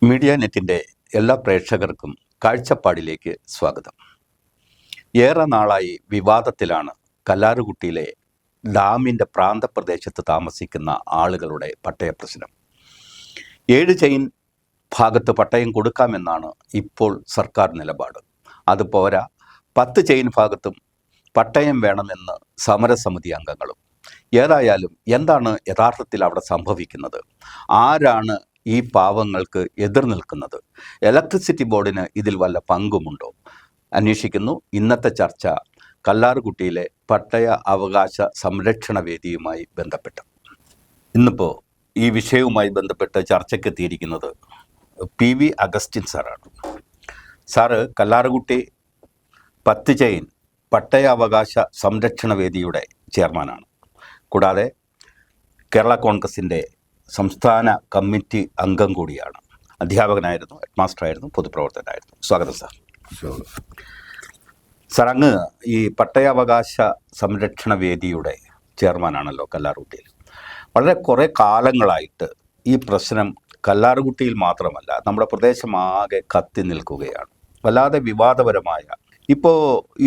Media നെറ്റിൻ്റെ എല്ലാ പ്രേക്ഷകർക്കും കാഴ്ചപ്പാടിലേക്ക് സ്വാഗതം. ഏറെ നാളായി വിവാദത്തിലാണ് കല്ലാറുകുട്ടിയിലെ ഡാമിൻ്റെ പ്രാന്തപ്രദേശത്ത് താമസിക്കുന്ന ആളുകളുടെ പട്ടയ പ്രശ്നം. 7 ചെയിൻ ഭാഗത്ത് പട്ടയം കൊടുക്കാമെന്നാണ് ഇപ്പോൾ സർക്കാർ നിലപാട്. അതുപോരാ, 10 ചെയിൻ ഭാഗത്തും പട്ടയം വേണമെന്ന് സമരസമിതി അംഗങ്ങളും. ഏതായാലും എന്താണ് യഥാർത്ഥത്തിൽ അവിടെ സംഭവിക്കുന്നത്? ആരാണ് ഈ പാവങ്ങൾക്ക് എതിർ നിൽക്കുന്നത്? ഇലക്ട്രിസിറ്റി ബോർഡിന് ഇതിൽ വല്ല പങ്കുമുണ്ടോ? അന്വേഷിക്കുന്നു ഇന്നത്തെ ചർച്ച കല്ലാറുകുട്ടിയിലെ പട്ടയ അവകാശ സംരക്ഷണ വേദിയുമായി ബന്ധപ്പെട്ട്. ഇന്നിപ്പോൾ ഈ വിഷയവുമായി ബന്ധപ്പെട്ട് ചർച്ചയ്ക്കെത്തിയിരിക്കുന്നത് PV അഗസ്റ്റിൻ സാറാണ്. സാറ് കല്ലാറുകുട്ടി 10 ചെയിൻ പട്ടയ അവകാശ സംരക്ഷണ വേദിയുടെ ചെയർമാനാണ്. കൂടാതെ കേരള കോൺഗ്രസിൻ്റെ സംസ്ഥാന കമ്മിറ്റി അംഗം കൂടിയാണ്. അധ്യാപകനായിരുന്നു, ഹെഡ് മാസ്റ്ററായിരുന്നു, പൊതുപ്രവർത്തകനായിരുന്നു. സ്വാഗതം സാർ. സാർ, അങ്ങ് ഈ പട്ടയാവകാശ സംരക്ഷണ വേദിയുടെ ചെയർമാനാണല്ലോ കല്ലാറുകുട്ടിയിൽ. വളരെ കുറേ കാലങ്ങളായിട്ട് ഈ പ്രശ്നം കല്ലാറുകുട്ടിയിൽ മാത്രമല്ല, നമ്മുടെ പ്രദേശമാകെ കത്തി നിൽക്കുകയാണ്. വല്ലാതെ വിവാദപരമായ, ഇപ്പോൾ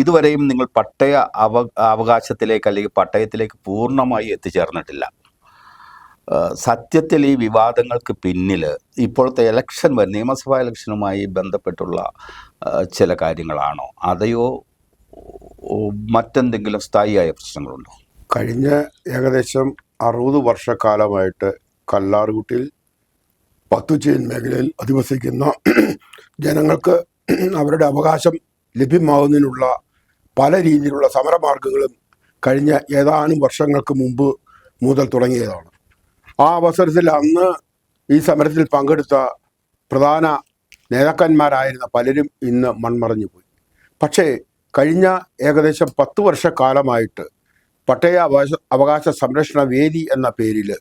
ഇതുവരെയും നിങ്ങൾ പട്ടയ അവകാശത്തിലേക്ക് അല്ലെങ്കിൽ പട്ടയത്തിലേക്ക് പൂർണ്ണമായി എത്തിച്ചേർന്നിട്ടില്ല. സത്യത്തിൽ ഈ വിവാദങ്ങൾക്ക് പിന്നിൽ ഇപ്പോഴത്തെ നിയമസഭാ ഇലക്ഷനുമായി ബന്ധപ്പെട്ടുള്ള ചില കാര്യങ്ങളാണോ, അതെയോ മറ്റെന്തെങ്കിലും സ്ഥായിയായ പ്രശ്നങ്ങളുണ്ടോ? കഴിഞ്ഞ ഏകദേശം 60 വർഷക്കാലമായിട്ട് കല്ലാറുകുട്ടിയിൽ 10 ചെയിൻ മേഖലയിൽ അധിവസിക്കുന്ന ജനങ്ങൾക്ക് അവരുടെ അവകാശം ലഭ്യമാകുന്നതിനുള്ള പല രീതിയിലുള്ള സമരമാർഗങ്ങളും കഴിഞ്ഞ ഏതാനും വർഷങ്ങൾക്ക് മുമ്പ് മുതൽ തുടങ്ങിയതാണ്. ആ അവസരത്തിൽ അന്ന് ഈ സമരത്തിൽ പങ്കെടുത്ത പ്രധാന നേതാക്കന്മാരായിരുന്ന പലരും ഇന്ന് മൺമറഞ്ഞു പോയി. പക്ഷേ കഴിഞ്ഞ ഏകദേശം 10 വർഷക്കാലമായിട്ട് പട്ടയ അവകാശ സംരക്ഷണ വേദി എന്ന പേരിൽ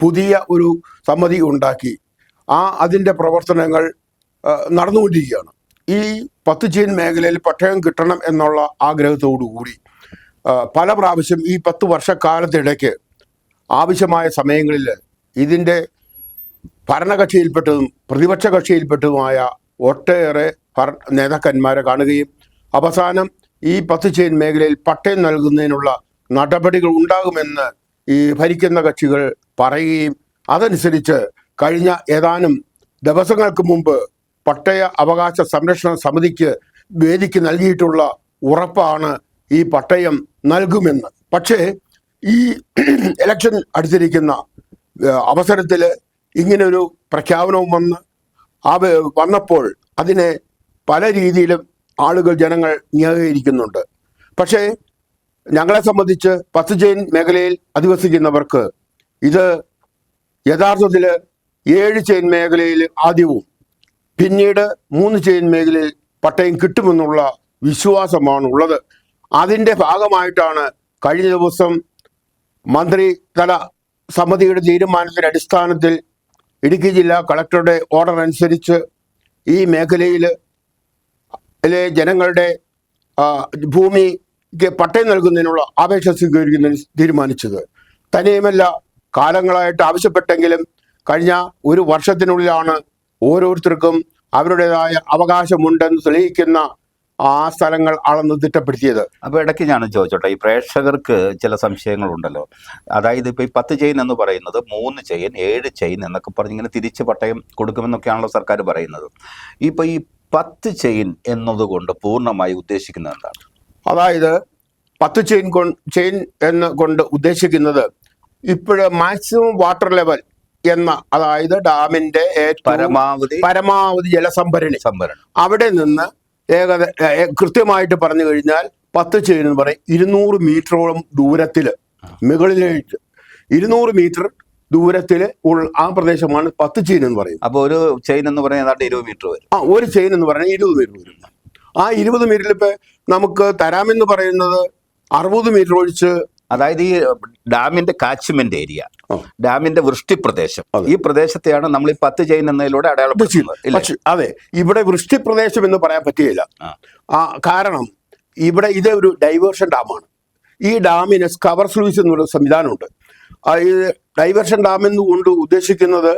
പുതിയ ഒരു സമിതി ഉണ്ടാക്കി അതിൻ്റെ പ്രവർത്തനങ്ങൾ നടന്നുകൊണ്ടിരിക്കുകയാണ്. ഈ 10 ചെയിൻ മേഖലയിൽ പട്ടയം കിട്ടണം എന്നുള്ള ആഗ്രഹത്തോടു കൂടി പല പ്രാവശ്യം ഈ 10 വർഷക്കാലത്തിടയ്ക്ക് ആവശ്യമായ സമയങ്ങളിൽ ഇതിൻ്റെ ഭരണകക്ഷിയിൽപ്പെട്ടതും പ്രതിപക്ഷ കക്ഷിയിൽപ്പെട്ടതുമായ ഒട്ടേറെ നേതാക്കന്മാരെ കാണുകയും അവസാനം ഈ 10 ചെയിൻ മേഖലയിൽ പട്ടയം നൽകുന്നതിനുള്ള നടപടികൾ ഉണ്ടാകുമെന്ന് ഈ ഭരിക്കുന്ന കക്ഷികൾ പറയുകയും അതനുസരിച്ച് കഴിഞ്ഞ ഏതാനും ദിവസങ്ങൾക്ക് മുമ്പ് പട്ടയ അവകാശ സംരക്ഷണ സമിതിക്ക് വേദിക്ക് നൽകിയിട്ടുള്ള ഉറപ്പാണ് ഈ പട്ടയം നൽകുമെന്ന്. പക്ഷേ ഈ ഇലക്ഷൻ അടുത്തിരിക്കുന്ന അവസരത്തിൽ ഇങ്ങനൊരു പ്രഖ്യാപനവും വന്നപ്പോൾ അതിനെ പല രീതിയിലും ജനങ്ങൾ ന്യായീകരിക്കുന്നുണ്ട്. പക്ഷേ ഞങ്ങളെ സംബന്ധിച്ച് 10 ചെയിൻ മേഖലയിൽ അധിവസിക്കുന്നവർക്ക് ഇത് യഥാർത്ഥത്തിൽ 7 ചെയിൻ മേഖലയിൽ ആദ്യവും പിന്നീട് 3 ചെയിൻ മേഖലയിൽ പട്ടയം കിട്ടുമെന്നുള്ള വിശ്വാസമാണ് ഉള്ളത്. അതിൻ്റെ ഭാഗമായിട്ടാണ് കഴിഞ്ഞ ദിവസം മന്ത്രി തല സമിതിയുടെ തീരുമാനത്തിന്റെ അടിസ്ഥാനത്തിൽ ഇടുക്കി ജില്ലാ കളക്ടറുടെ ഓർഡർ അനുസരിച്ച് ഈ മേഖലയിലെ ജനങ്ങളുടെ ഭൂമിക്ക് പട്ടയം നൽകുന്നതിനുള്ള അപേക്ഷ സ്വീകരിക്കുന്നതിന് തീരുമാനിച്ചത്. തന്നെയുമല്ല, കാലങ്ങളായിട്ട് ആവശ്യപ്പെട്ടെങ്കിലും കഴിഞ്ഞ 1 വർഷത്തിനുള്ളിലാണ് ഓരോരുത്തർക്കും അവരുടേതായ അവകാശമുണ്ടെന്ന് തെളിയിക്കുന്ന ആ സ്ഥലങ്ങൾ അളന്ന് തിട്ടപ്പെടുത്തിയത്. അപ്പോൾ ഇടയ്ക്ക് ഞാൻ ചോദിച്ചോട്ടെ, ഈ പ്രേക്ഷകർക്ക് ചില സംശയങ്ങളുണ്ടല്ലോ. അതായത് ഇപ്പോൾ ഈ 10 ചെയിൻ എന്ന് പറയുന്നത് 3 ചെയിൻ 7 ചെയിൻ എന്നൊക്കെ പറഞ്ഞ് ഇങ്ങനെ തിരിച്ച് പട്ടയം കൊടുക്കുമെന്നൊക്കെയാണല്ലോ സർക്കാർ പറയുന്നത്. ഇപ്പോൾ ഈ 10 ചെയിൻ എന്നതുകൊണ്ട് പൂർണ്ണമായി ഉദ്ദേശിക്കുന്നത് എന്താണ്? അതായത് 10 ചെയിൻ എന്ന് കൊണ്ട് ഉദ്ദേശിക്കുന്നത് ഇപ്പോഴ് മാക്സിമം വാട്ടർ ലെവൽ എന്ന, അതായത് ഡാമിന്റെ പരമാവധി ജലസംഭരണി അവിടെ നിന്ന് കൃത്യമായിട്ട് പറഞ്ഞു കഴിഞ്ഞാൽ 10 ചെയിൻ എന്ന് പറയും 200 മീറ്ററോളം ദൂരത്തിൽ മുകളിലേക്ക് 200 മീറ്റർ ദൂരത്തിൽ ആ പ്രദേശമാണ് 10 ചെയിൻ എന്ന് പറയും. അപ്പോൾ ഒരു ചെയിൻ എന്ന് പറയുന്നത് 20 മീറ്റർ വരും. ഒരു ചെയിൻ എന്ന് പറയുന്നത് 20 മീറ്റർ വരും. ആ 20 മീറ്ററിൽ ഇപ്പൊ നമുക്ക് തരാമെന്ന് പറയുന്നത് 60 മീറ്റർ ഒഴിച്ച്, അതായത് ഈ ഡാമിന്റെ കാച്ച്മെന്റ് ഏരിയ, ഡാമിന്റെ വൃഷ്ടി പ്രദേശം, ഈ പ്രദേശത്തെയാണ് നമ്മൾ ഈ 10 ചെയിൻ എന്നതിലൂടെ അടയാളപ്പെടുത്തുന്നത്. അതെ, ഇവിടെ വൃഷ്ടി പ്രദേശം എന്ന് പറയാൻ പറ്റുകയില്ല. കാരണം ഇവിടെ ഇത് ഒരു ഡൈവേർഷൻ ഡാമാണ്. ഈ ഡാമിന് കവർ സ്ലൂയിസ് എന്നുള്ള സംവിധാനമുണ്ട്. ഈ ഡൈവേർഷൻ ഡാം എന്നുകൊണ്ട് ഉദ്ദേശിക്കുന്നത്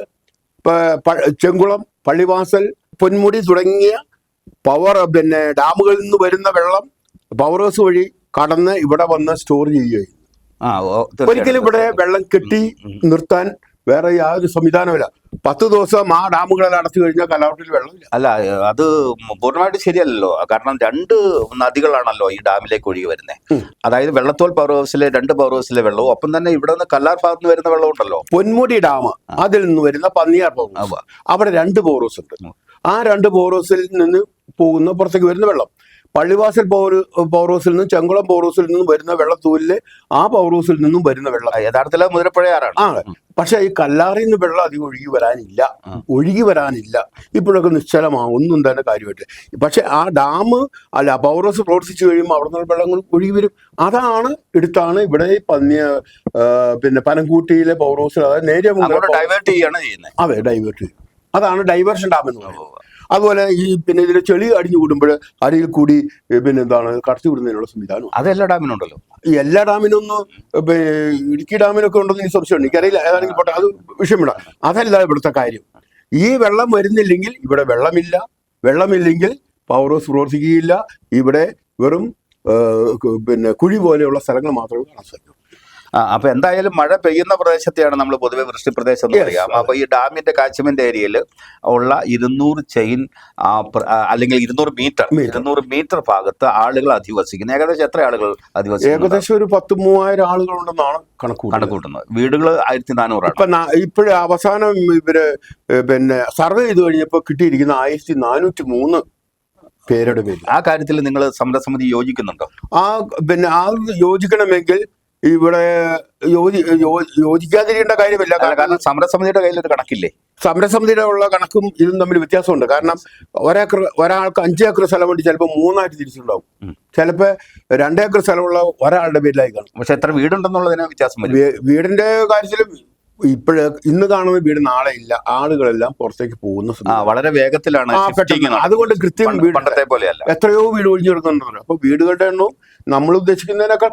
ചെങ്കുളം, പള്ളിവാസൽ, പൊന്മുടി തുടങ്ങിയ ഡാമുകളിൽ നിന്ന് വരുന്ന വെള്ളം പവർ ഹൗസ് വഴി കടന്ന് ഇവിടെ വന്ന് സ്റ്റോർ ചെയ്യുകയും ഒരിക്കലും ഇവിടെ വെള്ളം കെട്ടി നിർത്താൻ വേറെ യാതൊരു സംവിധാനമില്ല. 10 ദിവസം ആ ഡാമുകളെല്ലാം അടച്ചു കഴിഞ്ഞാൽ കല്ലാർകുട്ടിയിൽ വെള്ളമില്ല. അല്ല, അത് പൂർണ്ണമായിട്ട് ശരിയല്ലല്ലോ. കാരണം 2 നദികളാണല്ലോ ഈ ഡാമിലേക്ക് ഒഴുകി വരുന്നത്. അതായത് വെള്ളത്തോൾ പവർ ഹൗസിലെ 2 പവർ ഹൗസിലെ വെള്ളവും ഒപ്പം തന്നെ ഇവിടെ നിന്ന് കല്ലാർ ഭാഗത്ത് നിന്ന് വരുന്ന വെള്ളം ഉണ്ടല്ലോ. പൊന്മുടി ഡാം, അതിൽ നിന്ന് വരുന്ന പന്നിയാർ പവർ ഹൗസ്, അവിടെ 2 പവർ ഹൗസ് ഉണ്ട്. ആ 2 പവർ ഹൗസിൽ നിന്ന് പോകുന്ന പുറത്തേക്ക് വരുന്ന വെള്ളം പള്ളിവാസൽ പവർ ഹൗസിൽ നിന്നും ചെങ്കുളം പവർ ഹൗസിൽ നിന്നും വരുന്ന വെള്ളത്തൂരില് ആ പവർ ഹൗസിൽ നിന്നും വരുന്ന വെള്ളം യഥാർത്ഥത്തിൽ മുതിരപ്പുഴയാറാണ്. പക്ഷെ ഈ കല്ലാറിൽ നിന്ന് വെള്ളം അധികം ഒഴുകി വരാനില്ല. ഇപ്പോഴൊക്കെ നിശ്ചലമാണ്, ഒന്നും തന്നെ കാര്യമായിട്ട്. പക്ഷെ ആ ഡാം പവർ ഹൗസ് പ്രവർത്തിച്ചു കഴിയുമ്പോൾ അവിടെ നിന്ന് വെള്ളങ്ങൾ ഒഴുകി വരും. അതാണ് എടുത്താണ് ഇവിടെ പനംകൂട്ടിയിലെ പവർ ഹൗസിൽ, അതായത് നേരെ ഡൈവേർട്ട് ചെയ്യാണ് ചെയ്യുന്നത്. അതെ, ഡൈവേർട്ട് ചെയ്യും. അതാണ് ഡൈവേർഷൻ ഡാം എന്ന് പറയുന്നത്. അതുപോലെ ഇതിലെ ചെളി അടിഞ്ഞു കൂടുമ്പോൾ അടിയിൽ കൂടി കടത്തി വിടുന്നതിനുള്ള സംവിധാനം അതെല്ലാ ഡാമിനുണ്ടല്ലോ. ഈ എല്ലാ ഡാമിനൊന്നും ഇടുക്കി ഡാമിനൊക്കെ ഉണ്ടെന്ന് എനിക്ക് സംശയമുണ്ട്, എനിക്കറിയില്ല. ഏതാണെങ്കിൽ പോട്ടെ, അത് വിഷയമില്ല. അതല്ല ഇവിടുത്തെ കാര്യം. ഈ വെള്ളം വരുന്നില്ലെങ്കിൽ ഇവിടെ വെള്ളമില്ലെങ്കിൽ പവർ ഹൗസ് പ്രവർത്തിക്കുകയില്ല. ഇവിടെ വെറും കുഴി പോലെയുള്ള സ്ഥലങ്ങൾ മാത്രമേ കാണാൻ സാധിക്കൂ. അപ്പൊ എന്തായാലും മഴ പെയ്യുന്ന പ്രദേശത്തെയാണ് നമ്മൾ പൊതുവെ വൃഷ്ടി പ്രദേശം എന്ന് പറയാം. അപ്പൊ ഈ ഡാമിന്റെ കാച്ച്മെന്റ് ഏരിയയിൽ ഉള്ള 200 ചെയിൻ അല്ലെങ്കിൽ 200 മീറ്റർ ഭാഗത്ത് ആളുകൾ അധിവസിക്കുന്നു. ഏകദേശം എത്ര ആളുകൾ അധിവസിക്കുന്നു? ഏകദേശം ഒരു 10,000-3000 ആളുകളുണ്ടെന്നാണ് കണക്കൂട്ടുന്നത്. വീടുകൾ 1400 ആണ്. ഇപ്പോഴും അവസാനം ഇവര് സർവേ ചെയ്ത് കഴിഞ്ഞപ്പോൾ കിട്ടിയിരിക്കുന്ന 1403 പേരുടെ പേര്. ആ കാര്യത്തിൽ നിങ്ങൾ സമരസമിതി യോജിക്കുന്നുണ്ടോ? ആ യോജിക്കണമെങ്കിൽ ഇവിടെ യോജിക്കാതിരിക്കേണ്ട കാര്യമില്ല. കാരണം സമരസമിതിയുടെ കയ്യിൽ ഒരു കണക്കില്ലേ? സമരസമിതിയുടെ ഉള്ള കണക്കും ഇതും തമ്മിൽ വ്യത്യാസമുണ്ട്. കാരണം ഒരാൾക്ക് 5 ഏക്കർ സ്ഥലം വേണ്ടി ചിലപ്പോൾ 3 ആയിട്ട് തിരിച്ചിട്ടുണ്ടാവും. ചിലപ്പോൾ 2 ഏക്കർ സ്ഥലമുള്ള ഒരാളുടെ പേരിലായി കാണും. പക്ഷെ എത്ര വീടുണ്ടെന്നുള്ളതിന് വ്യത്യാസം വരും. വീടിന്റെ കാര്യത്തിലും ഇന്ന് കാണുന്ന വീട് നാളെ ഇല്ല. ആളുകളെല്ലാം പുറത്തേക്ക് പോകുന്ന വളരെ വേഗത്തിലാണ്. അതുകൊണ്ട് കൃത്യം പണ്ടത്തെ പോലെയല്ല, എത്രയോ വീട് ഒഴിഞ്ഞു കിടക്കുന്നുണ്ടല്ലോ. അപ്പൊ വീടുകളുടെ എണ്ണവും നമ്മൾ ഉദ്ദേശിക്കുന്നതിനേക്കാൾ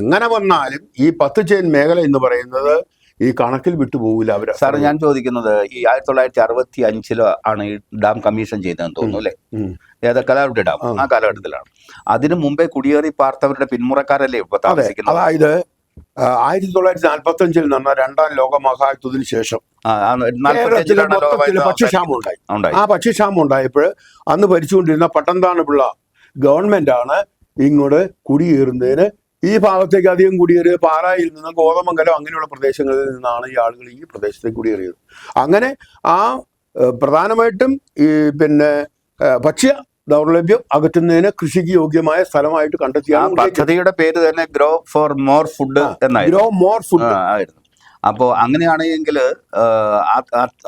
എങ്ങനെ വന്നാലും ഈ 10 ചെയിൻ മേഖല എന്ന് പറയുന്നത് ഈ കണക്കിൽ വിട്ടുപോകില്ല അവര്. സാർ, ഞാൻ ചോദിക്കുന്നത് ഈ 1965 ആണ് ഈ ഡാം കമ്മീഷൻ ചെയ്തതെന്ന് തോന്നുന്നു അല്ലേ? കലാറുട്ടി ഡാം ആ കാലഘട്ടത്തിലാണ്. അതിനു മുമ്പേ കുടിയേറി പാർത്തവരുടെ പിന്മുറക്കാരല്ലേ ഇപ്പൊ താമസിക്കുന്നത്? അതായത് 1945 നടന്ന 2ാം ലോക മഹായുദ്ധത്തിന് ശേഷം ഭക്ഷ്യക്ഷാമം ഉണ്ടായി. ആ ഭക്ഷ്യക്ഷാമം ഉണ്ടായപ്പോൾ അന്ന് ഭരിച്ചുകൊണ്ടിരുന്ന പട്ടംതാണ പിള്ള ഗവൺമെന്റ് ആണ് ഇങ്ങോട്ട് കുടിയേറുന്നതിന് ഈ ഭാഗത്തേക്ക് അധികം കുടിയേറിയത് പാലായിൽ നിന്ന് കോതമംഗലം അങ്ങനെയുള്ള പ്രദേശങ്ങളിൽ നിന്നാണ് ഈ ആളുകൾ ഈ പ്രദേശത്തേക്ക് കുടിയേറിയത്. അങ്ങനെ പ്രധാനമായിട്ടും ഈ ഭക്ഷ്യ ദൗർലഭ്യം അകറ്റുന്നതിന് കൃഷിക്ക് യോഗ്യമായ സ്ഥലമായിട്ട് കണ്ടെത്തിയാണ് പദ്ധതിയുടെ പേര് തന്നെ ഗ്രോ ഫോർ മോർ ഫുഡ് ആയിരുന്നു. അപ്പോൾ അങ്ങനെയാണെങ്കിൽ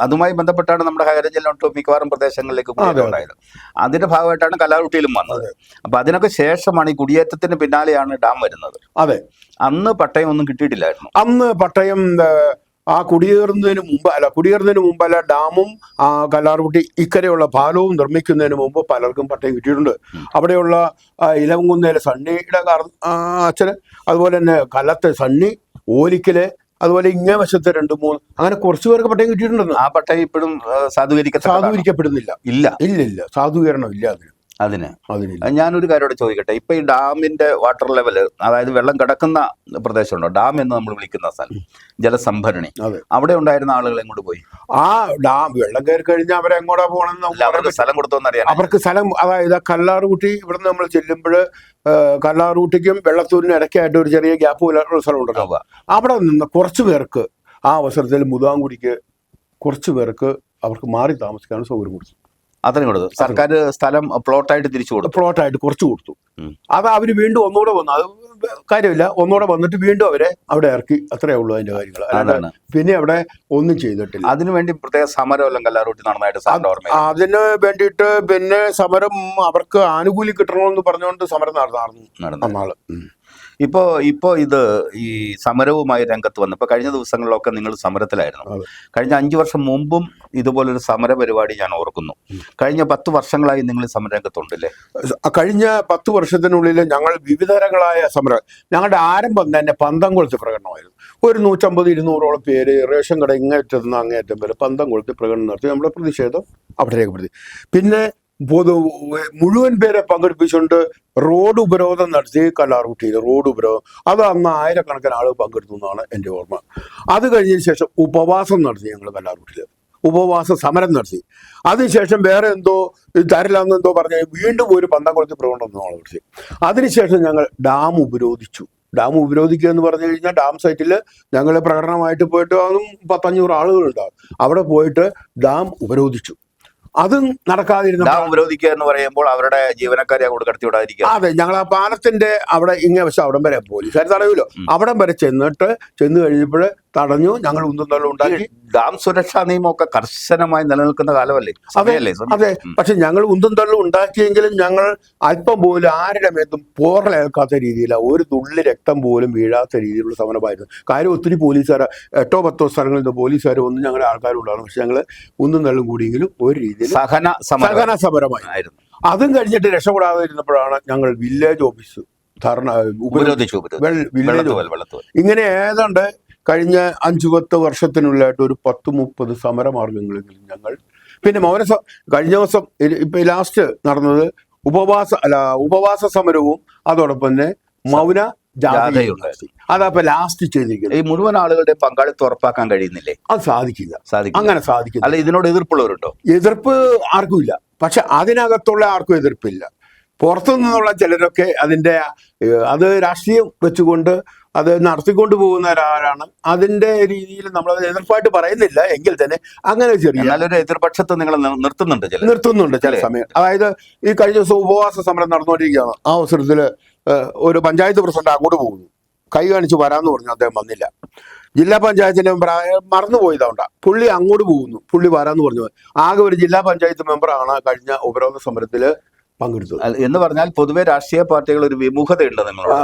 അതുമായി ബന്ധപ്പെട്ടാണ് നമ്മുടെ ഹൈറേഞ്ചിലോട്ട് മിക്കവാറും പ്രദേശങ്ങളിലേക്ക് കുടിയേറ്റമുണ്ടായത്. അതിന്റെ ഭാഗമായിട്ടാണ് കലാറുട്ടിയിലും വന്നത്. അപ്പൊ അതിനൊക്കെ ശേഷമാണ് ഈ കുടിയേറ്റത്തിന് പിന്നാലെയാണ് ഡാം വരുന്നത്. അതെ, അന്ന് പട്ടയം ഒന്നും കിട്ടിയിട്ടില്ലായിരുന്നു. അന്ന് പട്ടയം കുടിയേറുന്നതിന് മുമ്പല്ല ഡാമും കല്ലാർകുട്ടി ഇക്കരെയുള്ള പാലവും നിർമ്മിക്കുന്നതിന് മുമ്പ് പലർക്കും പട്ടയം കിട്ടിയിട്ടുണ്ട്. അവിടെയുള്ള ഇലവങ്കുന്നേലെ സണ്ണിയുടെ അച്ഛന്, അതുപോലെ തന്നെ കലത്തെ സണ്ണി, ഓലിക്കല്, അതുപോലെ ഇങ്ങേ വശത്തെ 2-3 അങ്ങനെ കുറച്ചു പേർക്ക് പട്ടയം കിട്ടിയിട്ടുണ്ടെന്ന്. ആ പട്ടയം ഇപ്പോഴും സാധൂകരിക്കപ്പെടുന്നില്ല. ഇല്ല സാധൂകരണം ഇല്ല അതിന്. ഞാനൊരു കാര്യത്തോടെ ചോദിക്കട്ടെ, ഇപ്പൊ ഈ ഡാമിന്റെ വാട്ടർ ലെവല്, അതായത് വെള്ളം കിടക്കുന്ന പ്രദേശമുണ്ടോ, ഡാം എന്ന് നമ്മൾ വിളിക്കുന്ന സ്ഥലം, ജലസംഭരണി, അവിടെ ഉണ്ടായിരുന്ന ആളുകൾ എങ്ങോട്ട് പോയി? ആ ഡാം വെള്ളം കയറി കഴിഞ്ഞാൽ അവരെ എങ്ങോട്ടാ പോകണമെന്ന് സ്ഥലം കൊടുത്തോന്നറിയാം. അവർക്ക് സ്ഥലം, അതായത് കല്ലാറുകുട്ടി ഇവിടുന്ന് നമ്മൾ ചെല്ലുമ്പോൾ കല്ലാറുകുട്ടിക്കും വെള്ളത്തൂരിനും ഇടയ്ക്കായിട്ട് ഒരു ചെറിയ ഗ്യാപ്പ് പോലുള്ള സ്ഥലം ഉണ്ടല്ലോ. അവിടെ നിന്ന് കുറച്ചു പേർക്ക് ആ അവസരത്തിൽ മുതാംകുടിക്ക് കുറച്ചു പേർക്ക് അവർക്ക് മാറി താമസിക്കാനും സൗകര്യം കൊടുത്തു. അത്രയും കൊടുത്തു. സർക്കാർ സ്ഥലം പ്ലോട്ടായിട്ട് തിരിച്ചു കൊടുത്തു. പ്ലോട്ടായിട്ട് കുറച്ച് കൊടുത്തു. അത് അവര് വീണ്ടും ഒന്നുകൂടെ വന്നു. അത് കാര്യമില്ല, ഒന്നുകൂടെ വന്നിട്ട് വീണ്ടും അവരെ അവിടെ ഇറക്കി. അത്രേ ഉള്ളൂ അതിന്റെ കാര്യങ്ങൾ. അതാണ് പിന്നെ അവിടെ ഒന്നും ചെയ്തിട്ടില്ല. അതിനുവേണ്ടി പ്രത്യേക സമരം കല്ലാറുട്ടി നടന്നായിട്ട് അതിന് വേണ്ടിയിട്ട് പിന്നെ സമരം അവർക്ക് ആനുകൂല്യം കിട്ടണമെന്ന് പറഞ്ഞുകൊണ്ട് സമരം നടന്നായിരുന്നു. ഇപ്പോ ഇത് ഈ സമരവുമായി രംഗത്ത് വന്നു. ഇപ്പൊ കഴിഞ്ഞ ദിവസങ്ങളിലൊക്കെ നിങ്ങൾ സമരത്തിലായിരുന്നു. കഴിഞ്ഞ 5 വർഷം മുമ്പും ഇതുപോലൊരു സമര പരിപാടി ഞാൻ ഓർക്കുന്നു. കഴിഞ്ഞ 10 വർഷങ്ങളായി നിങ്ങൾ സമരരംഗത്തുണ്ടല്ലേ? കഴിഞ്ഞ 10 വർഷത്തിനുള്ളിൽ ഞങ്ങൾ വിവിധതരങ്ങളായ സമരം, ഞങ്ങളുടെ ആരംഭം തന്നെ പന്തം കൊളുത്തി പ്രകടനമായിരുന്നു. ഒരു 150-200ഓളം പേര് റേഷൻ കട ഇങ്ങേറ്റം നിന്ന് അങ്ങേറ്റം വരെ പന്തം കൊളുത്തി പ്രകടനം നടത്തി നമ്മുടെ പ്രതിഷേധം അവിടെ രേഖപ്പെടുത്തി. പിന്നെ മുഴുവൻ പേരെ പങ്കെടുപ്പിച്ചുകൊണ്ട് റോഡ് ഉപരോധം നടത്തി. കല്ലാർകുട്ടിയിൽ റോഡ് ഉപരോധം, അത് അന്ന് ആയിരക്കണക്കിന് ആളുകൾ പങ്കെടുത്തു എന്നാണ് എൻ്റെ ഓർമ്മ. അത് കഴിഞ്ഞതിന് ശേഷം ഉപവാസം നടത്തി ഞങ്ങൾ കല്ലാർകുട്ടിയിൽ, ഉപവാസ സമരം നടത്തി. അതിനുശേഷം വേറെ എന്തോ തരില്ലെന്നെന്തോ പറഞ്ഞ് വീണ്ടും ഒരു പന്തം കൊളുത്തി പ്രകടനം നടത്തി. അതിനുശേഷം ഞങ്ങൾ ഡാം ഉപരോധിച്ചു. ഡാം ഉപരോധിക്കുക എന്ന് പറഞ്ഞു കഴിഞ്ഞാൽ ഡാം സൈറ്റിൽ ഞങ്ങൾ പ്രകടനമായിട്ട് പോയിട്ട് അതും 10-500 ആളുകളുണ്ടാവും. അവിടെ പോയിട്ട് ഡാം ഉപരോധിച്ചു. അതും നടക്കാതിരുന്ന, ഉപരോധിക്കുക എന്ന് പറയുമ്പോൾ അവരുടെ ജീവനക്കാരെ അങ്ങോട്ട് കടത്തി വിടാതിരിക്കുക. അതെ, ഞങ്ങൾ ആ പാലത്തിന്റെ അവിടെ ഇങ്ങനെ പക്ഷെ അവിടം വരെ പോലീസുകാർ തടയുമല്ലോ, അവിടം വരെ ചെന്ന് കഴിഞ്ഞപ്പോൾ തടഞ്ഞു. ഞങ്ങൾ ഉന്തും ഉണ്ടാക്കി. ഡാം സുരക്ഷാ നിയമമൊക്കെ കർശനമായി നിലനിൽക്കുന്ന കാലമല്ലേ? അതെ, പക്ഷെ ഞങ്ങൾ ഉന്തും തള്ളും ഉണ്ടാക്കിയെങ്കിലും ഞങ്ങൾ അല്പം പോലും ആരുടെ മേത്തും പോറലേൽക്കാത്ത രീതിയിലാണ്, ഒരു തുള്ളി രക്തം പോലും വീഴാത്ത രീതിയിലുള്ള സമരമായിരുന്നു. കാര്യം ഒത്തിരി പോലീസുകാർ 8-10 സ്ഥലങ്ങളിൽ നിന്ന് പോലീസുകാർ ഒന്നും ഞങ്ങളുടെ ആൾക്കാരുള്ളതാണ്. പക്ഷെ ഞങ്ങൾ ഉന്തും തള്ളും കൂടിയെങ്കിലും ഒരു രീതിയിൽ സഹന സമരമായിരുന്നു. അതും കഴിഞ്ഞിട്ട് രക്ഷപ്പെടാതെ ഇരുന്നപ്പോഴാണ് ഞങ്ങൾ വില്ലേജ് ഓഫീസ് ഇങ്ങനെ ഏതാണ്ട് കഴിഞ്ഞ 5-10 വർഷത്തിനുള്ളിലായിട്ട് ഒരു 10-30 സമരമാർഗങ്ങളെങ്കിലും ഞങ്ങൾ. പിന്നെ കഴിഞ്ഞ ദിവസം ഇപ്പൊ ലാസ്റ്റ് നടന്നത് ഉപവാസ സമരവും അതോടൊപ്പം തന്നെ മൗന ജാഥയുണ്ടായി. അതപ്പൊ ലാസ്റ്റ് ചെയ്തിരിക്കുന്നത്. ഈ മുഴുവൻ ആളുകളുടെ പങ്കാളിത്തം ഉറപ്പാക്കാൻ കഴിയുന്നില്ലേ? അത് സാധിക്കില്ല. അങ്ങനെ സാധിക്കില്ല. അല്ല, ഇതിനോട് എതിർപ്പുള്ളവരുണ്ടോ? എതിർപ്പ് ആർക്കും ഇല്ല. പക്ഷെ അതിനകത്തുള്ള ആർക്കും എതിർപ്പില്ല. പുറത്തു നിന്നുള്ള ചിലരൊക്കെ അത് രാഷ്ട്രീയം വെച്ചുകൊണ്ട് അത് നടത്തിക്കൊണ്ട് പോകുന്നവരാണ്. അതിന്റെ രീതിയിൽ നമ്മളത് എതിർപ്പായിട്ട് പറയുന്നില്ല എങ്കിൽ തന്നെ അങ്ങനെ ചെറിയ എതിർപക്ഷത്ത് നിങ്ങൾ നിർത്തുന്നുണ്ട് ചില സമയം. അതായത് ഈ കഴിഞ്ഞ ദിവസം ഉപവാസ സമരം നടന്നുകൊണ്ടിരിക്കുകയാണ്. ആ അവസരത്തിൽ ഒരു പഞ്ചായത്ത് പ്രസിഡന്റ് അങ്ങോട്ട് പോകുന്നു, കൈ കാണിച്ച് വരാമെന്ന് പറഞ്ഞു. അദ്ദേഹം വന്നില്ല. ജില്ലാ പഞ്ചായത്തിന്റെ മെമ്പർ മറന്നുപോയതുകൊണ്ടാ, പുള്ളി അങ്ങോട്ട് പോകുന്നു, പുള്ളി വരാമെന്ന് പറഞ്ഞു. ആകെ ഒരു ജില്ലാ പഞ്ചായത്ത് മെമ്പറാണ് കഴിഞ്ഞ ഉപരോധ സമരത്തിൽ പങ്കെടുത്തത്. എന്ന് പറഞ്ഞാൽ പൊതുവെ രാഷ്ട്രീയ പാർട്ടികൾ ഒരു വിമുഖതയുണ്ട് നിങ്ങളോട്.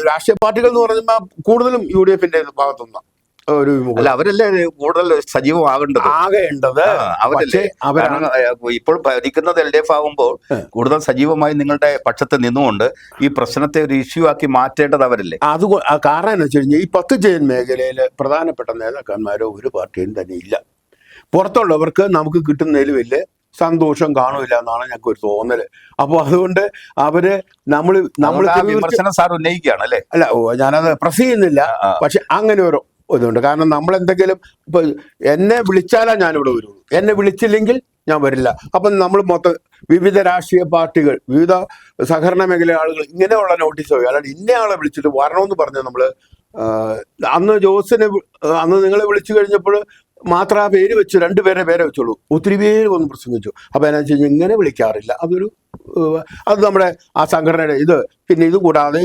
രാഷ്ട്രീയ പാർട്ടികൾ എന്ന് പറഞ്ഞാൽ കൂടുതലും UDF-ന്റെ ഭാഗത്തുനിന്ന് ഒരു വിമുഖത. അവരല്ലേ കൂടുതൽ സജീവമാകേണ്ടത്. അവരല്ലേ ഇപ്പോൾ ഭരിക്കുന്നത് LDF ആകുമ്പോൾ കൂടുതൽ സജീവമായി നിങ്ങളുടെ പക്ഷത്ത് നിന്നുകൊണ്ട് ഈ പ്രശ്നത്തെ ഒരു ഇഷ്യൂ ആക്കി മാറ്റേണ്ടത് അവരല്ലേ? കാരണം എന്ന് വെച്ച് കഴിഞ്ഞാൽ ഈ 10 ജയൻ മേഖലയിൽ പ്രധാനപ്പെട്ട നേതാക്കന്മാരോ ഒരു പാർട്ടിയും തന്നെ ഇല്ല. പുറത്തുള്ളവർക്ക് നമുക്ക് കിട്ടുന്നതിൽ വലിയ സന്തോഷം കാണില്ല എന്നാണ് ഞങ്ങൾക്ക് ഒരു തോന്നല്. അപ്പോൾ അതുകൊണ്ട് അവര് വിമർശനം സാർ ഉന്നയിക്കുകയാണ് അല്ലേ? അല്ല, ഞാനത് പ്രസ് ചെയ്യുന്നില്ല. പക്ഷെ അങ്ങനെ ഒരു ഇതുണ്ട്. കാരണം നമ്മൾ എന്തെങ്കിലും ഇപ്പൊ എന്നെ വിളിച്ചാലാ ഞാനിവിടെ വരുള്ളൂ, എന്നെ വിളിച്ചില്ലെങ്കിൽ ഞാൻ വരില്ല. അപ്പം നമ്മൾ വിവിധ രാഷ്ട്രീയ പാർട്ടികൾ, വിവിധ സഹകരണ മേഖല ആളുകൾ ഇങ്ങനെയുള്ള നോട്ടീസ് പോയി, അല്ലാണ്ട് ഇന്നയാളെ വിളിച്ചിട്ട് വരണമെന്ന് പറഞ്ഞ് നമ്മള് അന്ന് അന്ന് നിങ്ങളെ വിളിച്ചു കഴിഞ്ഞപ്പോൾ മാത്രം ആ പേര് വെച്ചു, 2 പേരെ വെച്ചുള്ളൂ. ഒത്തിരി പേര് വന്ന് പ്രസംഗിച്ചു. അപ്പൊ എന്നാ വെച്ച് കഴിഞ്ഞാൽ ഇങ്ങനെ വിളിക്കാറില്ല. അത് നമ്മുടെ ആ സംഘടനയുടെ ഇത്. പിന്നെ ഇത് കൂടാതെ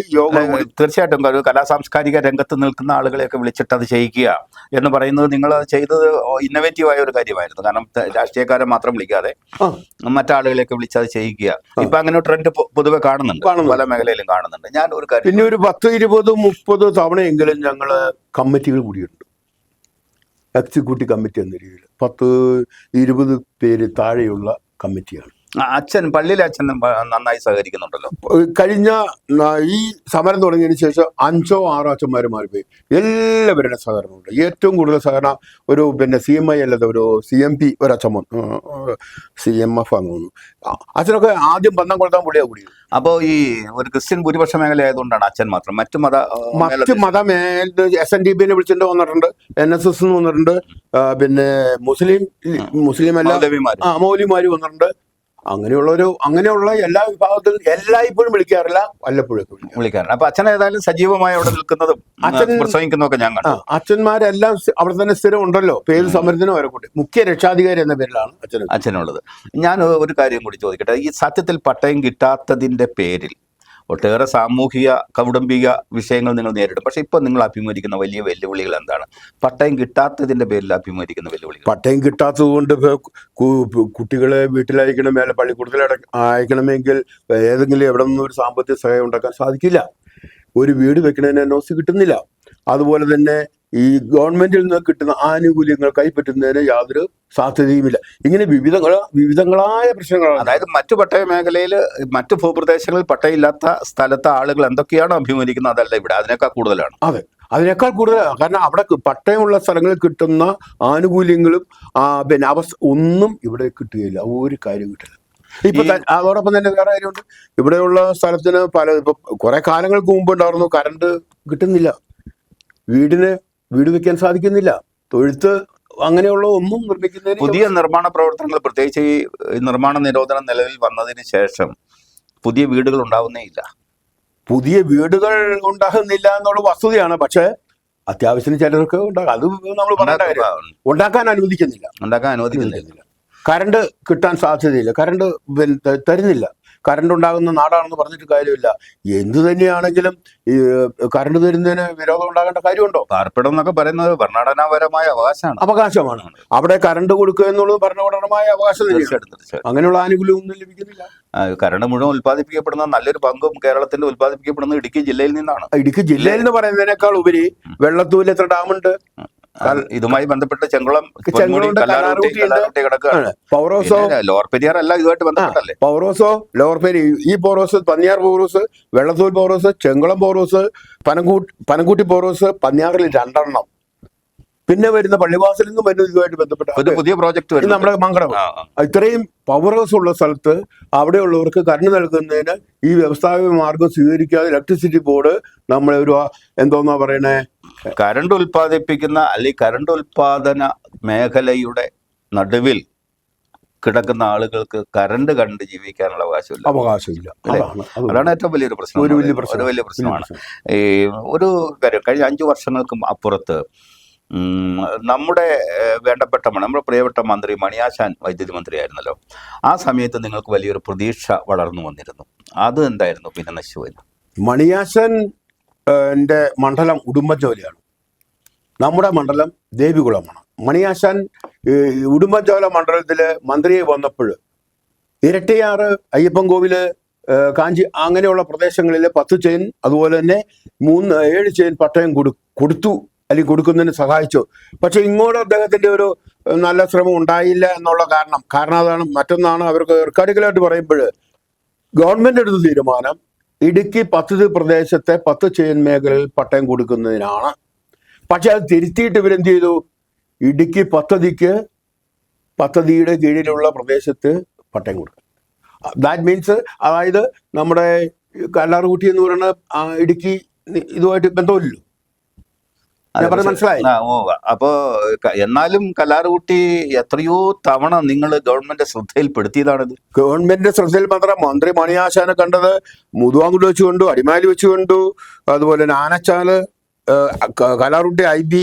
തീർച്ചയായിട്ടും ഒരു കലാസാംസ്കാരിക രംഗത്ത് നിൽക്കുന്ന ആളുകളെയൊക്കെ വിളിച്ചിട്ട് അത് ചെയ്യിക്കുക എന്ന് പറയുന്നത് നിങ്ങൾ ചെയ്തത് ഇന്നോവേറ്റീവായ ഒരു കാര്യമായിരുന്നു. കാരണം രാഷ്ട്രീയക്കാരെ മാത്രം വിളിക്കാതെ മറ്റാളുകളെയൊക്കെ വിളിച്ച് അത് ചെയ്യിക്കുക. ഇപ്പൊ അങ്ങനെ ട്രെൻഡ് പൊതുവെ കാണുന്നുണ്ട്, പല മേഖലയിലും കാണുന്നുണ്ട്. ഞാൻ ഒരു കാര്യം, പിന്നെ ഒരു 10, 20, 30 തവണയെങ്കിലും ഞങ്ങള് കമ്മിറ്റികൾ കൂടിയിട്ടുണ്ട്. എക്സിക്യൂട്ടീവ് കമ്മിറ്റി എന്ന രീതിയിൽ 10-20 പേര് താഴെയുള്ള കമ്മിറ്റിയാണ്. പള്ളിയിലെ അച്ഛൻ നന്നായി സഹകരിക്കുന്നുണ്ടല്ലോ. കഴിഞ്ഞ ഈ സമരം തുടങ്ങിയതിന് ശേഷം 5-6 അച്ഛന്മാർ മാറിപ്പോയി. എല്ലാവരുടെ സഹകരണമുണ്ട്. ഏറ്റവും കൂടുതൽ സഹകരണം ഒരു CMI അല്ലാതെ ഒരു CMP ഒരച്ഛൻ CMF ആണെന്ന് തോന്നുന്നു. അച്ഛനൊക്കെ ആദ്യം പന്തം കൊളുത്താൻ പുള്ളിയാ കൂടി. അപ്പോൾ ഈ ഒരു ക്രിസ്ത്യൻ ഭൂരിപക്ഷ മേഖല ആയതുകൊണ്ടാണ് അച്ഛൻ മാത്രം. മറ്റു SNDP-നെ വിളിച്ചിട്ട് വന്നിട്ടുണ്ട്, NSS വന്നിട്ടുണ്ട്, പിന്നെ മുസ്ലിം മൗലവിമാര് വന്നിട്ടുണ്ട്. അങ്ങനെയുള്ള എല്ലാ വിഭാഗത്തിലും എല്ലായ്പ്പോഴും വിളിക്കാറില്ല, വല്ലപ്പോഴും വിളിക്കാറില്ല. അപ്പൊ അച്ഛൻ ഏതായാലും സജീവമായി അവിടെ നിൽക്കുന്നതും പ്രസംഗിക്കുന്നതൊക്കെ ഞാൻ കണ്ടു. അച്ഛന്മാരെല്ലാം അവിടെ തന്നെ സ്ഥിരം ഉണ്ടല്ലോ, പേര് സമരത്തിനും വരെ കൂട്ടി മുഖ്യ രക്ഷാധികാരി എന്ന പേരിലാണ് അച്ഛനുള്ളത്. ഞാൻ ഒരു കാര്യം കൂടി ചോദിക്കട്ടെ. ഈ സത്യത്തിൽ പട്ടയം കിട്ടാത്തതിന്റെ പേരിൽ ഒട്ടേറെ സാമൂഹിക കൗടുംബിക വിഷയങ്ങൾ നിങ്ങൾ നേരിടും. പക്ഷെ ഇപ്പൊ നിങ്ങൾ അഭിമുഖീകരിക്കുന്ന വലിയ വെല്ലുവിളികൾ എന്താണ്? പട്ടയം കിട്ടാത്തതിന്റെ പേരിൽ അഭിമുഖീകരിക്കുന്ന വെല്ലുവിളികൾ. പട്ടയം കിട്ടാത്തത് കൊണ്ട് കുട്ടികളെ വീട്ടിലയക്കണം, മേലെ പള്ളിക്കൂടത്തിൽ അയക്കണമെങ്കിൽ ഏതെങ്കിലും എവിടെ നിന്നും ഒരു സാമ്പത്തിക സഹായം ഉണ്ടാക്കാൻ സാധിക്കില്ല. ഒരു വീട് വെക്കുന്നതിന് NOC കിട്ടുന്നില്ല. അതുപോലെ തന്നെ ഈ ഗവൺമെന്റിൽ നിന്ന് കിട്ടുന്ന ആനുകൂല്യങ്ങൾ കൈപ്പറ്റുന്നതിന് യാതൊരു സാധ്യതയുമില്ല. ഇങ്ങനെ വിവിധങ്ങളായ പ്രശ്നങ്ങളാണ്. അതായത് മറ്റു പട്ടയ മേഖലയിൽ, മറ്റു ഭൂപ്രദേശങ്ങളിൽ പട്ടയമില്ലാത്ത സ്ഥലത്തെ ആളുകൾ എന്തൊക്കെയാണോ അഭിമുഖീകരിക്കുന്നത് അതല്ല ഇവിടെ, അതിനേക്കാൾ കൂടുതലാണ്. അതെ, അതിനേക്കാൾ കൂടുതലാണ്. കാരണം അവിടെ പട്ടയമുള്ള സ്ഥലങ്ങളിൽ കിട്ടുന്ന ആനുകൂല്യങ്ങളും പിന്നെ ഒന്നും ഇവിടെ കിട്ടുകയില്ല, ഒരു കാര്യം കിട്ടില്ല. ഇപ്പൊ അതോടൊപ്പം തന്നെ വേറെ കാര്യമുണ്ട്. ഇവിടെയുള്ള സ്ഥലത്തിന് ഇപ്പൊ കുറെ കാലങ്ങൾക്ക് മുമ്പ് ഉണ്ടായിരുന്നു കറണ്ട് കിട്ടുന്നില്ല, വീട് വെക്കാൻ സാധിക്കുന്നില്ല, തൊഴുത്ത് അങ്ങനെയുള്ള ഒന്നും നിർമ്മിക്കുന്നതിന് പുതിയ നിർമ്മാണ പ്രവർത്തനങ്ങൾ, പ്രത്യേകിച്ച് ഈ നിർമ്മാണ നിരോധനം നിലവിൽ വന്നതിന് ശേഷം പുതിയ വീടുകൾ ഉണ്ടാവുന്നേ ഇല്ല. പുതിയ വീടുകൾ ഉണ്ടാകുന്നില്ല എന്നുള്ള വസ്തുതയാണ്. പക്ഷെ അത്യാവശ്യം ചിലർക്ക് ഉണ്ടാകും. അത് നമ്മൾ പറയേണ്ട കാര്യം. ഉണ്ടാക്കാൻ അനുവദിക്കുന്നില്ല. കറണ്ട് കിട്ടാൻ സാധ്യതയില്ല, കറണ്ട് തരുന്നില്ല. കറണ്ട് ഉണ്ടാകുന്ന നാടാണെന്ന് പറഞ്ഞിട്ട് കാര്യമില്ല. എന്തു തന്നെയാണെങ്കിലും ഈ കറണ്ട് തരുന്നതിന് വിരോധം ഉണ്ടാകേണ്ട കാര്യമുണ്ടോ? പാർപ്പിടം എന്നൊക്കെ പറയുന്നത് ഭരണഘടനാപരമായ അവകാശമാണ്. അവിടെ കറണ്ട് കൊടുക്കുക എന്നുള്ളത് ഭരണഘടനാപരമായ അവകാശം തന്നെയാണ്. അങ്ങനെയുള്ള ആനുകൂല്യം ഒന്നും ലഭിക്കുന്നില്ല. കറണ്ട് മുഴുവൻ ഉത്പാദിപ്പിക്കപ്പെടുന്ന നല്ലൊരു പങ്കും കേരളത്തിന്റെ ഉത്പാദിപ്പിക്കപ്പെടുന്നത് ഇടുക്കി ജില്ലയിൽ നിന്നാണ്. ഇടുക്കി ജില്ലയിൽ എന്ന് പറയുന്നതിനേക്കാൾ ഉപരി വെള്ളത്തൂരിൽ എത്ര ഡാമുണ്ട്? ഇതുമായി ബന്ധപ്പെട്ട് ചെങ്കുളം, പൗറോസോ, ലോവർ പെരിയാർ എല്ലാം ഇതുമായിട്ട് ബന്ധപ്പെട്ടല്ലേ? പൗറോസോ, ലോവർ പെരിയാർ, ഈ പൗറോസ്, പന്നിയാർ പൗറോസ്, വെള്ളത്തൂർ പൗറോസ്, ചെങ്കുളം പൗറോസ്, പനങ്കൂട്ടി പൗറോസ്, പന്നിയാറിൽ 2 പിന്നെ വരുന്ന പള്ളിവാസലിൽ നിന്നും വരുന്ന ഇതുമായിട്ട് ബന്ധപ്പെട്ട പുതിയ പ്രോജക്ട് നമ്മുടെ മംഗളം. ഇത്രയും പവർ ഹൗസ് ഉള്ള സ്ഥലത്ത് അവിടെയുള്ളവർക്ക് കറണ്ട് നൽകുന്നതിന് ഈ വ്യവസ്ഥാപിക മാർഗം സ്വീകരിക്കാതെ ഇലക്ട്രിസിറ്റി ബോർഡ് നമ്മളെ ഒരു എന്തോന്നാ പറയണേ, കറണ്ട് ഉൽപ്പാദിപ്പിക്കുന്ന അല്ലെങ്കിൽ കറണ്ട് ഉൽപാദന മേഖലയുടെ നടുവിൽ കിടക്കുന്ന ആളുകൾക്ക് കറണ്ട് കണ്ട് ജീവിക്കാനുള്ള അവകാശമില്ല. അതാണ് ഏറ്റവും വലിയൊരു പ്രശ്നം. ഒരു വലിയ പ്രശ്നമാണ്. ഈ ഒരു കാര്യം, കഴിഞ്ഞ 5 വർഷങ്ങൾക്ക് അപ്പുറത്ത് നമ്മുടെ നമ്മുടെ പ്രിയപ്പെട്ട മന്ത്രി മണിയാശാൻ വൈദ്യുതി മന്ത്രിയായിരുന്നല്ലോ. ആ സമയത്ത് നിങ്ങൾക്ക് വലിയൊരു പ്രതീക്ഷ വളർന്നു വന്നിരുന്നു. അത് എന്തായിരുന്നു പിന്നെ നശിച്ചുപോയത്? മണിയാശൻ എൻ്റെ മണ്ഡലം ഉടുമ്പൻചോലയാണ്, നമ്മുടെ മണ്ഡലം ദേവികുളമാണ്. മണിയാശാൻ ഉടുമ്പൻചോല മണ്ഡലത്തില് മന്ത്രിയെ വന്നപ്പോൾ ഇരട്ടിയാറ്, അയ്യപ്പൻകോവില്, കാഞ്ചി അങ്ങനെയുള്ള പ്രദേശങ്ങളിൽ 10 ചെയിൻ, അതുപോലെ തന്നെ 7 ചെയിൻ പട്ടയം കൊടുത്തു, അല്ലെങ്കിൽ കൊടുക്കുന്നതിന് സഹായിച്ചു. പക്ഷെ ഇങ്ങോട്ട് അദ്ദേഹത്തിന്റെ ഒരു നല്ല ശ്രമം ഉണ്ടായില്ല എന്നുള്ള കാരണം അതാണ്. മറ്റൊന്നാണ്, അവർക്ക് റെക്കോർഡിക്കലായിട്ട് പറയുമ്പോൾ ഗവൺമെന്റ് എടുത്ത തീരുമാനം ഇടുക്കി പദ്ധതി പ്രദേശത്തെ 10 ചെയിൻ മേഖലയിൽ പട്ടയം കൊടുക്കുന്നതിനാണ്. പക്ഷെ അത് തിരുത്തിയിട്ട് ഇവരെന്ത് ചെയ്തു? ഇടുക്കി പദ്ധതിയുടെ കീഴിലുള്ള പ്രദേശത്ത് പട്ടയം കൊടുക്കും. ദാറ്റ് മീൻസ്, അതായത് നമ്മുടെ കല്ലാർകുട്ടി എന്ന് പറയുന്ന ഇടുക്കി ഇതുമായിട്ട് ബന്ധമില്ലല്ലോ. മനസ്സിലായി? അപ്പോ എന്നാലും കല്ലാർകുട്ടി എത്രയോ തവണ നിങ്ങൾ ഗവൺമെന്റ് ശ്രദ്ധയിൽപ്പെടുത്തിയതാണിത്. ഗവൺമെന്റിന്റെ ശ്രദ്ധയിൽ മാത്രം മന്ത്രി മണിയാശാനെ കണ്ടത് മുതുവാങ്കുടി വെച്ച് കണ്ടു, അടിമാലി വെച്ച് കണ്ടു, അതുപോലെ തന്നെ ആനച്ചാല്, കല്ലാർകുട്ടി IB,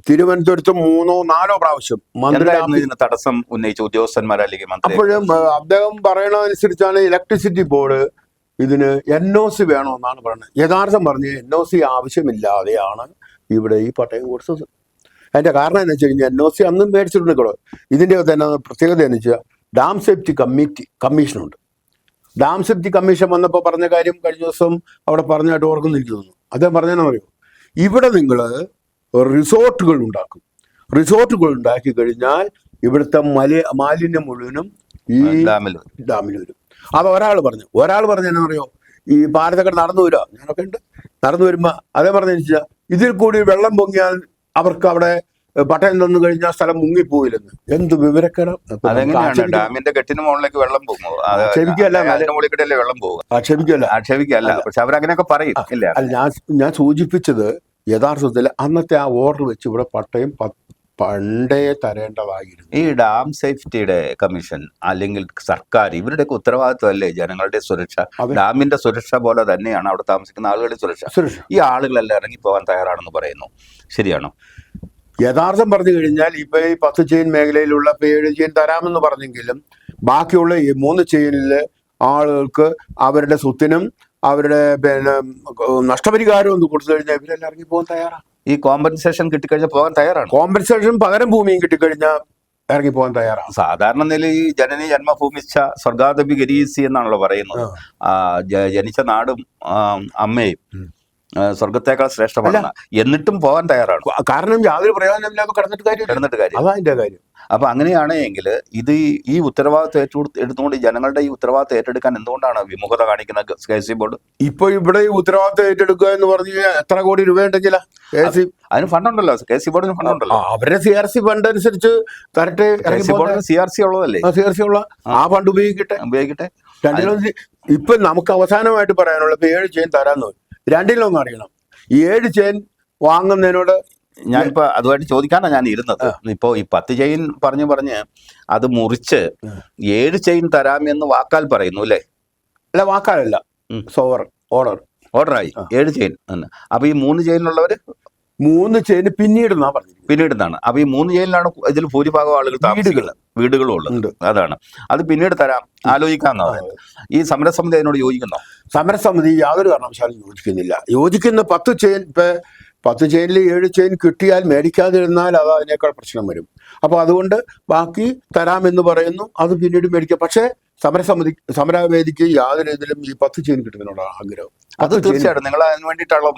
തിരുവനന്തപുരത്ത് 3 or 4 പ്രാവശ്യം മന്ത്രി തടസ്സം ഉന്നയിച്ച ഉദ്യോഗസ്ഥന്മാർ അല്ലെങ്കിൽ മന്ത്രി. അപ്പോഴും അദ്ദേഹം പറയണതനുസരിച്ചാണ് ഇലക്ട്രിസിറ്റി ബോർഡ് ഇതിന് NOC വേണമെന്നാണ് പറയുന്നത്. യഥാർത്ഥം പറഞ്ഞ് NOC ആവശ്യമില്ലാതെയാണ് ഇവിടെ ഈ പട്ടയം കൊടുത്തത്. അതിന്റെ കാരണം എന്ന് വെച്ച് കഴിഞ്ഞാൽ NOC അന്നും മേടിച്ചിട്ടുണ്ടോ. ഇതിന്റെ തന്നെ പ്രത്യേകത എന്ന് വെച്ചാൽ ഡാം സേഫ്റ്റി കമ്മീഷനുണ്ട്. ഡാം സേഫ്റ്റി കമ്മീഷൻ വന്നപ്പോൾ പറഞ്ഞ കാര്യം കഴിഞ്ഞ ദിവസം അവിടെ പറഞ്ഞായിട്ട് ഓർക്കുന്നില്ല തോന്നുന്നു. അദ്ദേഹം പറഞ്ഞതെന്നറിയോ, ഇവിടെ നിങ്ങൾ റിസോർട്ടുകൾ ഉണ്ടാക്കി കഴിഞ്ഞാൽ ഇവിടുത്തെ മാലിന്യം മുഴുവനും ഈ ഡാമിൽ വരും. അത് ഒരാൾ പറഞ്ഞു എന്നറിയോ, ഈ പാലത്തൊക്കെ നടന്നു വരിക, ഞാനൊക്കെ ഉണ്ട്, നടന്നു വരുമ്പോ അതേ പറഞ്ഞാൽ ഇതിൽ കൂടി വെള്ളം പൊങ്ങിയാൽ അവർക്ക് അവിടെ പട്ടയം തന്നു കഴിഞ്ഞാൽ സ്ഥലം മുങ്ങിപ്പോയില്ലെന്ന്. എന്ത് വിവരക്കേടാ! ഡാമിന്റെ കെട്ടിന് മുകളിലേക്ക് വെള്ളം പോകുമോ? ആക്ഷേപിക്കല്ല. പക്ഷെ അവരങ്ങനെയൊക്കെ പറയും. ഞാൻ സൂചിപ്പിച്ചത് യഥാർത്ഥത്തിൽ അന്നത്തെ ആ ഓർഡർ വെച്ച് ഇവിടെ പട്ടയം പണ്ടേ തരേണ്ടതായിരുന്നു. ഈ ഡാം സേഫ്റ്റിയുടെ കമ്മീഷൻ അല്ലെങ്കിൽ സർക്കാർ, ഇവരുടെയൊക്കെ ഉത്തരവാദിത്വമല്ലേ ജനങ്ങളുടെ സുരക്ഷ? ഡാമിന്റെ സുരക്ഷ പോലെ തന്നെയാണ് അവിടെ താമസിക്കുന്ന ആളുകളുടെ സുരക്ഷ. ഈ ആളുകളെല്ലാം ഇറങ്ങിപ്പോകാൻ തയ്യാറാണെന്ന് പറയുന്നു, ശരിയാണോ? യഥാർത്ഥം പറഞ്ഞു കഴിഞ്ഞാൽ ഇപ്പൊ ഈ 10 ചെയിൻ മേഖലയിലുള്ള 7 ചെയിൻ തരാമെന്ന് പറഞ്ഞെങ്കിലും ബാക്കിയുള്ള ഈ 3 ചെയിനില് ആളുകൾക്ക് അവരുടെ സ്വത്തിനും അവരുടെ നഷ്ടപരിഹാരം ഒന്ന് കൊടുത്തു കഴിഞ്ഞാൽ ഇവരെല്ലാം ഇറങ്ങി പോകാൻ തയ്യാറാണ്. ഈ കോമ്പൻസേഷൻ കിട്ടിക്കഴിഞ്ഞാൽ പോകാൻ തയ്യാറാണ്. കോമ്പൻസേഷൻ പകരം ഭൂമിയും കിട്ടിക്കഴിഞ്ഞാൽ ഇറങ്ങിപ്പോകാൻ തയ്യാറാണ്. സാധാരണ നിലയിൽ ഈ ജനനി ജന്മഭൂമിച്ച സ്വർഗാദപി ഗരീസി എന്നാണല്ലോ പറയുന്നത്. ജനിച്ച നാടും അമ്മയും സ്വർഗത്തേക്കാൾ ശ്രേഷ്ഠമല്ല, എന്നിട്ടും പോകാൻ തയ്യാറാണ്. കാരണം യാതൊരു പ്രയോജനമില്ലാതെ കിടന്നിട്ട് കാര്യം. അതാ അതിന്റെ കാര്യം. അപ്പൊ അങ്ങനെയാണെങ്കിൽ ഇത് ഈ ഉത്തരവാദിത്വം എടുത്തുകൊണ്ട് ജനങ്ങളുടെ ഈ ഉത്തരവാദിത്വം ഏറ്റെടുക്കാൻ എന്തുകൊണ്ടാണ് വിമുഖത കാണിക്കുന്നത് KC ബോർഡ്? ഇപ്പൊ ഇവിടെ ഈ ഉത്തരവാദിത്വം ഏറ്റെടുക്കുക എന്ന് പറഞ്ഞു കഴിഞ്ഞാൽ എത്ര കോടി രൂപ ഉണ്ടെങ്കിലാ അതിന് ഫണ്ടുണ്ടല്ലോ, KC ബോർഡിന് ഫണ്ടുണ്ടല്ലോ. അവരുടെ CRC ഫണ്ട് അനുസരിച്ച് തരട്ടെ. CRC ഉള്ളതല്ലേ? CRC ഉള്ള ആ ഫണ്ട് ഉപയോഗിക്കട്ടെ. രണ്ടിലൊന്ന് ഇപ്പൊ നമുക്ക് അവസാനമായിട്ട് പറയാനുള്ള 7 ചെയിൻ തരാന്ന് രണ്ടിലൊന്നും അറിയണം. 7 ചെയിൻ വാങ്ങുന്നതിനോട് ഞാനിപ്പോ അതുമായിട്ട് ചോദിക്കാനാണ് ഞാൻ ഇരുന്നത്. ഇപ്പോ ഈ 10 ചെയിൻ പറഞ്ഞ് അത് മുറിച്ച് 7 ചെയിൻ തരാമെന്ന് വാക്കാൽ പറയുന്നു അല്ലേ? അല്ല, വാക്കാലല്ല, ഓർഡറായി 7 ചെയിൻ. അപ്പൊ ഈ 3 ചെയിനുള്ളവര് 3 ചെയിന് പിന്നീടുന്നാണ്. അപ്പൊ ഈ 3 ചെയിനിലാണ് ഇതിൽ ഭൂരിഭാഗം ആളുകൾ താമസിക്കുന്നത്, വീടുകളും ഉള്ളത്. അതാണ് അത് പിന്നീട് തരാം, ആലോചിക്കാവുന്നതാണ്. ഈ സമരസമിതി അതിനോട് യോജിക്കുന്നോ? സമരസമിതി യാതൊരു കാരണവശാലും യോജിക്കുന്നില്ല. യോജിക്കുന്ന 10 ചെയിൻ, 10 ചെയിനിൽ 7 ചെയിൻ കിട്ടിയാൽ മേടിക്കാതിരുന്നാൽ അത് അതിനേക്കാൾ പ്രശ്നം വരും. അപ്പൊ അതുകൊണ്ട് ബാക്കി തരാമെന്ന് പറയുന്നു, അത് പിന്നീട് മേടിക്കാം. പക്ഷേ സമരവേദിക്ക് യാതൊരു ഇതിലും ഈ 10 ചെയിൻ കിട്ടുന്നതിനോട് ആഗ്രഹം. അത് തീർച്ചയായിട്ടും നിങ്ങൾ അതിന് വേണ്ടിയിട്ടാണോ?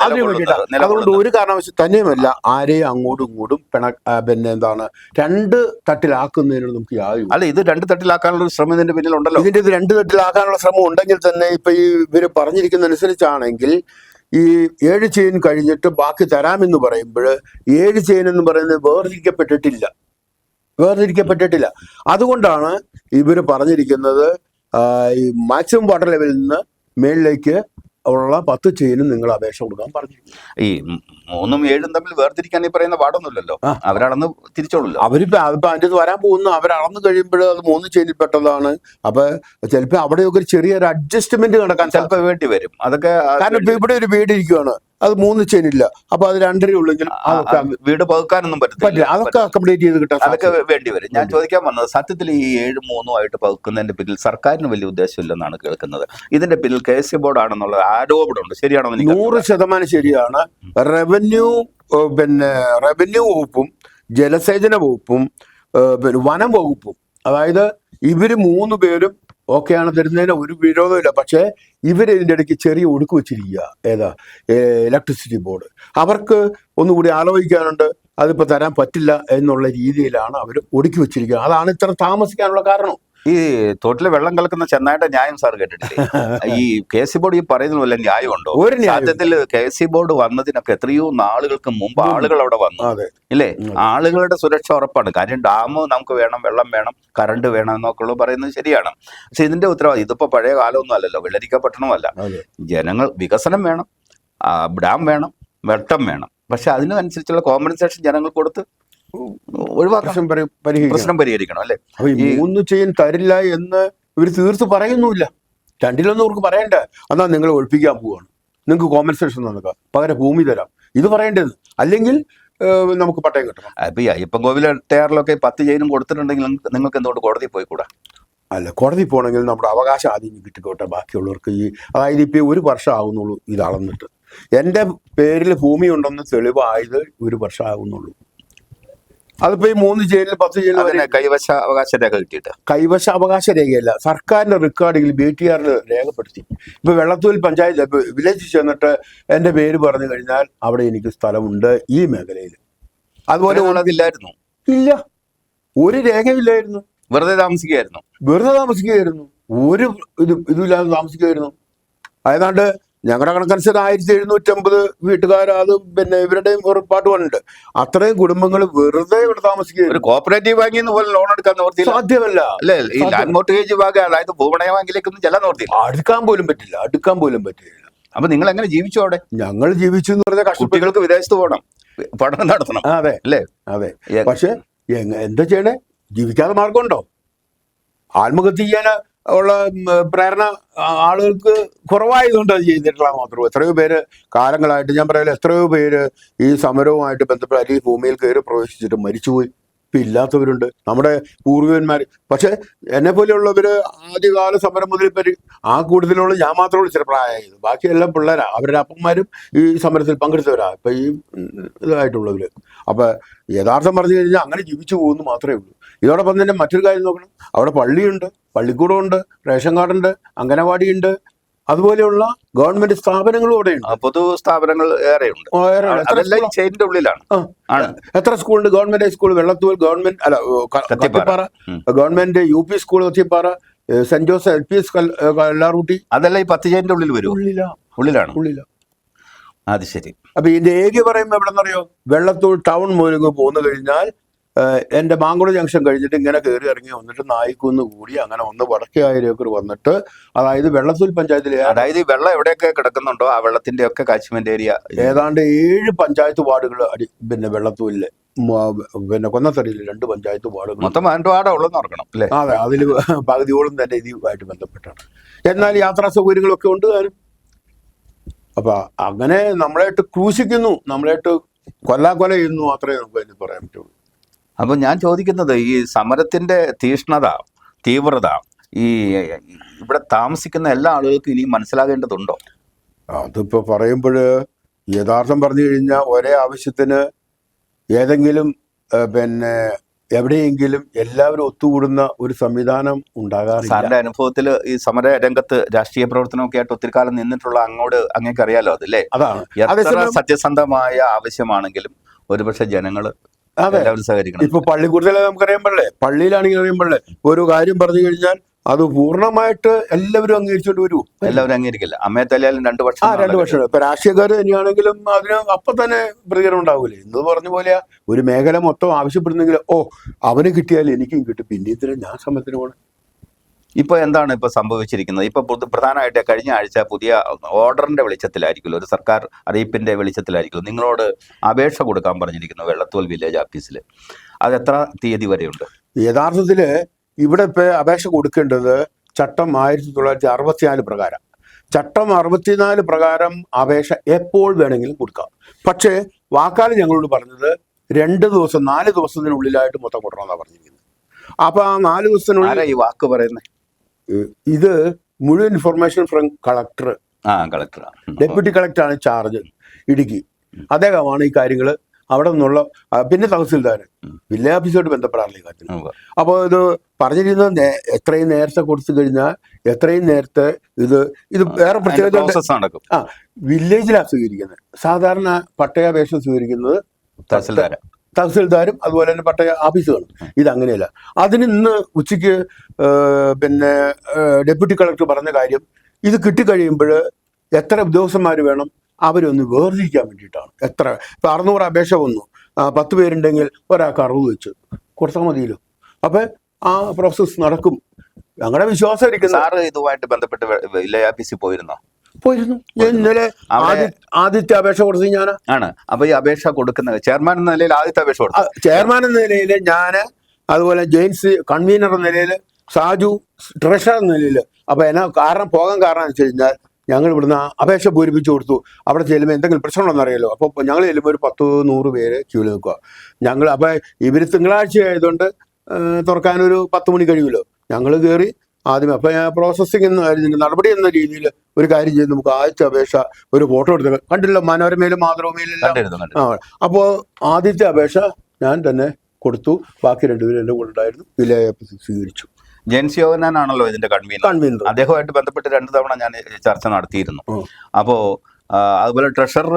അതുകൊണ്ട് ഒരു കാരണവശാലും തന്നെയുമല്ല ആരെയും അങ്ങോട്ടും ഇങ്ങോട്ടും പിന്നെ എന്താണ് 2 തട്ടിലാക്കുന്നതിനോട് നമുക്ക് യാതൊരു അല്ല. ഇത് 2 തട്ടിലാക്കാനുള്ള ഒരു ശ്രമം ഇതിന്റെ പിന്നിലുണ്ടല്ലോ. ഇതിന്റെ ഇത് 2 തട്ടിലാക്കാനുള്ള ശ്രമം ഉണ്ടെങ്കിൽ തന്നെ ഇപ്പൊ ഈ ഇവര് പറഞ്ഞിരിക്കുന്ന അനുസരിച്ചാണെങ്കിൽ ഈ 7 ചെയിൻ കഴിഞ്ഞിട്ട് ബാക്കി തരാമെന്ന് പറയുമ്പോൾ 7 ചെയിൻ എന്ന് പറയുന്നത് വേർതിരിക്കപ്പെട്ടിട്ടില്ല. അതുകൊണ്ടാണ് ഇവര് പറഞ്ഞിരിക്കുന്നത് ഈ മാക്സിമം വാട്ടർ ലെവലിൽ നിന്ന് മേളിലേക്ക് ഉള്ള 10 ചെയിനും നിങ്ങൾ അപേക്ഷ കൊടുക്കാൻ പറഞ്ഞിരിക്കുന്നു. ഈ 3ഉം 7ഉം തമ്മിൽ വേർതിരിക്കാൻ ഈ പറയുന്ന പാടൊന്നുമില്ലല്ലോ, അവരളന്ന് തിരിച്ചോളൂ. അവരിപ്പോ അതിന്റെ വരാൻ പോകുന്നു, അവരളന്ന് കഴിയുമ്പോൾ അത് 3 ചെയിനിൽ പെട്ടതാണ്. അപ്പൊ ചിലപ്പോ അവിടെയൊക്കെ ഒരു ചെറിയൊരു അഡ്ജസ്റ്റ്മെന്റ് നടക്കാൻ ചിലപ്പോൾ വേണ്ടി വരും. അതൊക്കെ കാരണം ഇപ്പൊ ഇവിടെ ഒരു വീട് ഇരിക്കുകയാണ്, അത് 3 ചെയിനില്ല, അപ്പൊ അത് 2 ഉള്ളെങ്കിൽ വീട് പകുക്കാനൊന്നും പറ്റില്ല. അതൊക്കെ അക്കോമഡേറ്റ് ചെയ്ത് കിട്ടാൻ അതൊക്കെ വേണ്ടി വരും. ഞാൻ ചോദിക്കാൻ വന്നത് സത്യത്തിൽ ഈ 7, 3 ആയിട്ട് പകുക്കുന്നതിന്റെ പിന്നിൽ സർക്കാരിന് വലിയ ഉദ്ദേശമില്ലെന്നാണ് കേൾക്കുന്നത്. ഇതിന്റെ പിന്നിൽ KC ബോർഡ് ആണെന്നുള്ള ആരോപണമുണ്ട്. ശരിയാണോ? 100% ശരിയാണ്. റവന്യൂ വകുപ്പും ജലസേചന വകുപ്പും വനം വകുപ്പും, അതായത് ഇവര് 3 പേരും ഓക്കെയാണ്, തരുന്നതിന് ഒരു വിരോധമില്ല. പക്ഷേ ഇതിൻ്റെ ഇടയ്ക്ക് ചെറിയ ഒടുക്ക് വെച്ചിരിക്കുക. ഇലക്ട്രിസിറ്റി ബോർഡ് അവർക്ക് ഒന്നുകൂടി ആലോചിക്കാനുണ്ട്. അതിപ്പോൾ തരാൻ പറ്റില്ല എന്നുള്ള രീതിയിലാണ് അവർ ഒടുക്കി വെച്ചിരിക്കുക. അതാണ് ഇത്ര താമസിക്കാനുള്ള കാരണം. ഈ തോട്ടിലെ വെള്ളം കലക്കുന്ന ചെന്നായിട്ട് ന്യായം സാർ കേട്ടിട്ടില്ലേ? ഈ KC ബോർഡ് ഈ പറയുന്ന വല്ല ന്യായമുണ്ടോ? സത്യത്തിൽ KC ബോർഡ് വന്നതിനൊക്കെ എത്രയോ നാളുകൾക്ക് മുമ്പ് ആളുകൾ അവിടെ വന്നു ഇല്ലേ? ആളുകളുടെ സുരക്ഷ ഉറപ്പാണ്. കാര്യം ഡാം നമുക്ക് വേണം, വെള്ളം വേണം, കറണ്ട് വേണം എന്നൊക്കെ ഉള്ളത് പറയുന്നത് ശരിയാണ്. പക്ഷെ ഇതിന്റെ ഉത്തരവാദിത്വം ഇതിപ്പോ പഴയ കാലമൊന്നും അല്ലല്ലോ, വെള്ളരിക്ക പട്ടണമല്ല. ജനങ്ങൾ വികസനം വേണം, ഡാം വേണം, വെട്ടം വേണം. പക്ഷെ അതിനനുസരിച്ചുള്ള കോമ്പൻസേഷൻ ജനങ്ങൾ കൊടുത്ത് പ്രശ്നം പരിഹരിക്കണം അല്ലെ? അപ്പൊ ഈ 3 ചെയിൻ തരില്ല എന്ന് ഇവർ തീർത്ത് പറയുന്നുമില്ല. 2-ലൊന്നും അവർക്ക് പറയണ്ട. എന്നാൽ നിങ്ങൾ ഒഴിപ്പിക്കാൻ പോവാണ്, നിങ്ങൾക്ക് കോമ്പൻസേഷൻ നൽകാം, പകരം ഭൂമി തരാം, ഇത് പറയേണ്ടത്. അല്ലെങ്കിൽ നമുക്ക് പട്ടയം കിട്ടണം. ഇപ്പൊ അയ്യപ്പൻ കോവിൽ ടയറിലൊക്കെ 10 ചെയിനും കൊടുത്തിട്ടുണ്ടെങ്കിൽ നിങ്ങൾക്ക് എന്തുകൊണ്ട് കോടതി പോയിക്കൂടാ? അല്ല, കോടതി പോകണമെങ്കിൽ നമ്മുടെ അവകാശം ആദ്യം കിട്ടിക്കോട്ടെ. ബാക്കിയുള്ളവർക്ക് അതായത് ഇപ്പൊ 1 വർഷം ആകുന്നുള്ളൂ ഇത് അളന്നിട്ട്. എൻ്റെ പേരിൽ ഭൂമി ഉണ്ടെന്ന് തെളിവായത് 1 വർഷം ആകുന്നുള്ളൂ. അതിപ്പോ ഈ 3 ചെയിനിൽ 10 ചെയിനിൽ കൈവശ അവകാശ രേഖ കിട്ടിയിട്ട് കൈവശ അവകാശ രേഖയല്ല, സർക്കാരിന്റെ റെക്കോർഡിൽ BTR രേഖപ്പെടുത്തി. ഇപ്പൊ വെള്ളത്തൂൽ പഞ്ചായത്ത് വില്ലേജിൽ ചെന്നിട്ട് എന്റെ പേര് പറഞ്ഞു കഴിഞ്ഞാൽ അവിടെ എനിക്ക് സ്ഥലമുണ്ട് ഈ മേഖലയിൽ. അതുപോലെ ഇല്ലായിരുന്നു, ഇല്ല, ഒരു രേഖയില്ലായിരുന്നു, വെറുതെ താമസിക്കുകയായിരുന്നു, ഒരു ഇതില്ലാതെ താമസിക്കുകയായിരുന്നു. ഏതാണ്ട് ഞങ്ങളുടെ കണക്കനുസരിച്ച് 1750 വീട്ടുകാർ, അത് ഇവരുടെയും ഉറപ്പാട്ട് ഉണ്ട്. അത്രയും കുടുംബങ്ങൾ വെറുതെ ഇവിടെ താമസിക്കുകയും ഒരു കോപ്പറേറ്റീവ് ബാങ്കിൽ നിന്ന് പോലും ലോൺ എടുക്കാൻ സാധ്യമല്ല. അല്ലേ? ഈ ലാൻഡ് മോർട്ട്ഗേജ് ബാങ്ക്, അതായത് ഭൂപണയ ബാങ്കിലേക്കൊന്നും ചെല്ലാൻ നോർത്തില്ല, അടുക്കാൻ പോലും പറ്റില്ല. അപ്പൊ നിങ്ങൾ എങ്ങനെ ജീവിച്ചു അവിടെ? ഞങ്ങൾ ജീവിച്ചു എന്ന് പറഞ്ഞാൽ കുട്ടികൾക്ക് വിദേശത്ത് പോകണം, പഠനം നടത്തണം. അതെ അല്ലേ? അതെ. പക്ഷെ എന്താ ചെയ്യണേ? ജീവിക്കാതെ മാർഗമുണ്ടോ? ആത്മഹത്യ ചെയ്യാൻ ഉള്ള പ്രേരണ ആളുകൾക്ക് കുറവായതുകൊണ്ട് അത് ചെയ്തിട്ടുള്ള മാത്രമേ. എത്രയോ പേര് കാലങ്ങളായിട്ട്, ഞാൻ പറയില്ല, എത്രയോ പേര് ഈ സമരവുമായിട്ട് ബന്ധപ്പെട്ട് അല്ലെങ്കിൽ ഭൂമിയിൽ കയറി പ്രവേശിച്ചിട്ട് മരിച്ചുപോയി. ഇപ്പം ഇല്ലാത്തവരുണ്ട് നമ്മുടെ പൂർവികന്മാർ. പക്ഷെ എന്നെ പോലെയുള്ളവര് ആദ്യകാല സമരം മുതൽ ആ കൂടുതലുള്ള ഞാൻ മാത്രമേ ചെറുപ്രായത്, ബാക്കിയെല്ലാം പിള്ളേരാ, അവരുടെ അപ്പന്മാരും ഈ സമരത്തിൽ പങ്കെടുത്തവരാ ഇപ്പൊ ഈ ഇതായിട്ടുള്ളവര്. അപ്പൊ യഥാർത്ഥം പറഞ്ഞു കഴിഞ്ഞാൽ അങ്ങനെ ജീവിച്ചു പോകുന്നു മാത്രമേ ഉള്ളൂ. ഇതോടൊപ്പം തന്നെ മറ്റൊരു കാര്യം നോക്കണം, അവിടെ പള്ളിയുണ്ട്, പള്ളിക്കൂടമുണ്ട്, റേഷൻ കാർഡുണ്ട്, അംഗനവാടിയുണ്ട്, അതുപോലെയുള്ള ഗവൺമെന്റ് സ്ഥാപനങ്ങളും അവിടെയുണ്ട്. പൊതു സ്ഥാപനങ്ങൾ ഏറെയുണ്ട്. അതെല്ലാം ഈ ചെയിനിന്റെ ഉള്ളിലാണ്. എത്ര സ്കൂളുണ്ട്? ഗവൺമെന്റ് ഹൈസ്കൂൾ വെള്ളത്തൂർ, ഗവൺമെന്റ് അല്ല Kathippara, government UP school Kathippara, saint Joseph LPS Kallarkutty. അതെല്ലാം ഈ 10 ചെയിനിന്റെ ഉള്ളിൽ വരും. ഉള്ളിലാണ്. അത് ശരി. അപ്പൊ ഇതിന്റെ ഏരിയ പറയുമ്പോൾ എവിടെന്നറിയോ? വെള്ളത്തൂർ ടൗൺ മുഴുവൻ പോന്നു കഴിഞ്ഞാൽ എന്റെ മാങ്കുളം ജംഗ്ഷൻ കഴിഞ്ഞിട്ട് ഇങ്ങനെ കയറി ഇറങ്ങി വന്നിട്ട് നായിക്കുന്ന് കൂടി അങ്ങനെ ഒന്ന് വടക്കേ 1000 ഏക്കർ വന്നിട്ട്, അതായത് വെള്ളത്തൂർ പഞ്ചായത്തിലെ, അതായത് ഈ വെള്ളം എവിടെയൊക്കെ കിടക്കുന്നുണ്ടോ ആ വെള്ളത്തിന്റെ ഒക്കെ കാച്ച്മെന്റ് ഏരിയ ഏതാണ്ട് 7 പഞ്ചായത്ത് വാർഡുകൾ പിന്നെ വെള്ളത്തൂരിലെ, പിന്നെ കൊന്നത്തടിയിലെ 2 പഞ്ചായത്ത് വാർഡുകൾ, മൊത്തം 2 വാർഡേ ഉള്ളൂ നടക്കണം അല്ലേ? അതെ, അതിൽ പകുതിയോളം തന്നെ ഇതുമായിട്ട് ബന്ധപ്പെട്ടാണ്. എന്നാൽ യാത്രാ സൗകര്യങ്ങളൊക്കെ ഉണ്ട് താനും. അപ്പൊ അങ്ങനെ നമ്മളായിട്ട് ക്രൂശിക്കുന്നു, നമ്മളായിട്ട് കൊല്ല ചെയ്യുന്നു, മാത്രമേ നമുക്ക് അതിന് പറയാൻ പറ്റുള്ളൂ. അപ്പൊ ഞാൻ ചോദിക്കുന്നത്, ഈ സമരത്തിന്റെ തീവ്രത ഈ ഇവിടെ താമസിക്കുന്ന എല്ലാ ആളുകൾക്കും ഇനി മനസ്സിലാകേണ്ടതുണ്ടോ? അതിപ്പോ പറയുമ്പോൾ യഥാർത്ഥം പറഞ്ഞു കഴിഞ്ഞാൽ ഒരേ ആവശ്യത്തിന് ഏതെങ്കിലും പിന്നെ എവിടെയെങ്കിലും എല്ലാവരും ഒത്തുകൂടുന്ന ഒരു സംവിധാനം ഉണ്ടാകാറില്ല. സാറിന്റെ അനുഭവത്തിൽ ഈ സമര രംഗത്ത് രാഷ്ട്രീയ പ്രവർത്തനമൊക്കെ ആയിട്ട് ഒത്തിരി കാലം നിന്നിട്ടുള്ള അങ്ങേക്ക് അറിയാലോ അതല്ലേ? അതാണ്. എത്ര സത്യസന്ധമായ ആവശ്യമാണെങ്കിലും ഒരുപക്ഷെ ജനങ്ങള് എല്ലാവരും സഹകരിക്കണം. ഇപ്പൊ പള്ളിക്കൂടത്തിലെ നമുക്കറിയാൻ പള്ളിയിലാണെങ്കിൽ അറിയാൻ ഒരു കാര്യം പറഞ്ഞു കഴിഞ്ഞാൽ അത് പൂർണ്ണമായിട്ട് എല്ലാവരും അംഗീകരിച്ചോണ്ട് വരൂ. എല്ലാവരും അംഗീകരിക്കില്ല. അമ്മയെ തല്ലിയാലും 2 വർഷം. 2 വർഷം. ഇപ്പൊ രാഷ്ട്രീയക്കാർ തന്നെയാണെങ്കിലും അതിന് അപ്പൊ തന്നെ പ്രതികരണം ഉണ്ടാവൂലേ? ഇന്ന് പറഞ്ഞ പോലെ ഒരു മേഖല മൊത്തം ആവശ്യപ്പെടുന്നെങ്കിൽ അവന് കിട്ടിയാൽ എനിക്കും കിട്ടും, പിന്നെ ഇതിന് ഞാൻ സമയത്തിന് പോകണം. ഇപ്പൊ എന്താണ് ഇപ്പൊ സംഭവിച്ചിരിക്കുന്നത്? ഇപ്പൊ പ്രധാനമായിട്ട് കഴിഞ്ഞ ആഴ്ച പുതിയ ഓർഡറിന്റെ വെളിച്ചത്തിലായിരിക്കുമല്ലോ, ഒരു സർക്കാർ അറിയിപ്പിന്റെ വെളിച്ചത്തിലായിരിക്കുമല്ലോ നിങ്ങളോട് അപേക്ഷ കൊടുക്കാൻ പറഞ്ഞിരിക്കുന്നു വെള്ളത്തോൾ വില്ലേജ് ഓഫീസിൽ. അത് എത്ര തീയതി വരെയുണ്ട്? യഥാർത്ഥത്തില് ഇവിടെ ഇപ്പൊ അപേക്ഷ കൊടുക്കേണ്ടത് ചട്ടം 1964 പ്രകാരം. ചട്ടം 64 പ്രകാരം അപേക്ഷ എപ്പോൾ വേണമെങ്കിലും കൊടുക്കാം. പക്ഷേ വാക്കാലം ഞങ്ങളോട് പറഞ്ഞത് 2 ദിവസം 4 ദിവസത്തിനുള്ളിലായിട്ട് മൊത്തം കൊടുക്കണമെന്നാണ് പറഞ്ഞിരിക്കുന്നത്. അപ്പൊ ആ 4 ദിവസത്തിനുള്ളിൽ ഈ വാക്ക് പറയുന്നത് ഇത് മുഴുവൻ ഇൻഫർമേഷൻ ഫ്രം കളക്ടർ, ഡെപ്യൂട്ടി കളക്ടറാണ് ചാർജ് ഇടുക്കി. അദ്ദേഹമാണ് ഈ കാര്യങ്ങൾ അവിടെ നിന്നുള്ള, പിന്നെ തഹസിൽദാർ, വില്ലേജ് ഓഫീസുമായിട്ട് ബന്ധപ്പെടാറില്ല ഈ കാര്യത്തിൽ. അപ്പോൾ ഇത് പറഞ്ഞിരുന്നത് എത്രയും നേരത്തെ കൊടുത്തു കഴിഞ്ഞാൽ എത്രയും നേരത്തെ ഇത് വേറെ പ്രത്യേകത. വില്ലേജിലാണ് സ്വീകരിക്കുന്നത്. സാധാരണ പട്ടയാപേക്ഷ സ്വീകരിക്കുന്നത് തഹസിൽദാരും അതുപോലെ തന്നെ പട്ടയ ഓഫീസുകളും. ഇതങ്ങനെയല്ല. അതിന് ഇന്ന് ഉച്ചയ്ക്ക് പിന്നെ ഡെപ്യൂട്ടി കളക്ടർ പറഞ്ഞ കാര്യം, ഇത് കിട്ടിക്കഴിയുമ്പോൾ എത്ര ഉദ്യോഗസ്ഥന്മാർ വേണം അവരൊന്ന് വേർതിരിക്കാൻ വേണ്ടിയിട്ടാണ്. എത്ര ഇപ്പം 600 അപേക്ഷ വന്നു, 10 പേരുണ്ടെങ്കിൽ ഒരാൾക്ക് 60 വെച്ച് കൊടുത്താൽ മതിയല്ലോ. അപ്പം ആ പ്രോസസ് നടക്കും. ഞങ്ങളുടെ വിശ്വാസം ഇരിക്കുന്നു. സാറ് ഇതുമായിട്ട് ബന്ധപ്പെട്ട് വില്ലേജ് ഓഫീസിൽ പോയിരുന്നു? ഇന്നലെ ആദ്യത്തെ അപേക്ഷ കൊടുത്തു ഞാനാണ്. അപ്പൊ ഈ അപേക്ഷ കൊടുക്കുന്ന ചെയർമാൻ എന്ന നിലയിൽ ആദ്യത്തെ അപേക്ഷ കൊടുത്തു. ചെയർമാൻ എന്ന നിലയിൽ ഞാന്, അതുപോലെ ജെയിൻസ് കൺവീനർ എന്ന നിലയിൽ, സാജു ട്രഷറർ എന്ന നിലയിൽ. അപ്പൊ പോകാൻ കാരണം എന്ന് വെച്ച് കഴിഞ്ഞാൽ ഞങ്ങൾ ഇവിടുന്ന് അപേക്ഷ പൂരിപ്പിച്ചു കൊടുത്തു. അവിടെ ചെല്ലുമ്പോൾ എന്തെങ്കിലും പ്രശ്നമുണ്ടെന്ന് അറിയാലോ. അപ്പോൾ ഞങ്ങൾ ചെല്ലുമ്പോൾ ഒരു 10-100 പേര് ക്യൂവിൽ നിൽക്കുക. ഞങ്ങൾ അപ്പം ഇവർ തിങ്കളാഴ്ച ആയതുകൊണ്ട് തുറക്കാനൊരു 10 മണി കഴിയുമല്ലോ. ഞങ്ങൾ കയറി ആദ്യം അപ്പം പ്രോസസ്സിംഗ് നടപടി എന്ന രീതിയിൽ ഒരു കാര്യം ചെയ്ത് നമുക്ക് ആദ്യത്തെ അപേക്ഷ ഒരു ഫോട്ടോ എടുത്ത് കണ്ടില്ല, മനോരമയിലും മാതൃഭൂമിയിലും. അപ്പോൾ ആദ്യത്തെ അപേക്ഷ ഞാൻ തന്നെ കൊടുത്തു. ബാക്കി 2 പേരും എൻ്റെ കൂടെ ഉണ്ടായിരുന്നു. വില്ലേജ് സ്വീകരിച്ചു. ജെയിൻസ് യോഹന്നാനാണല്ലോ ഇതിന്റെ കൺവീനർ. അദ്ദേഹവുമായിട്ട് ബന്ധപ്പെട്ട് 2 തവണ ഞാൻ ചർച്ച നടത്തിയിരുന്നു. അപ്പോ അതുപോലെ ട്രഷറർ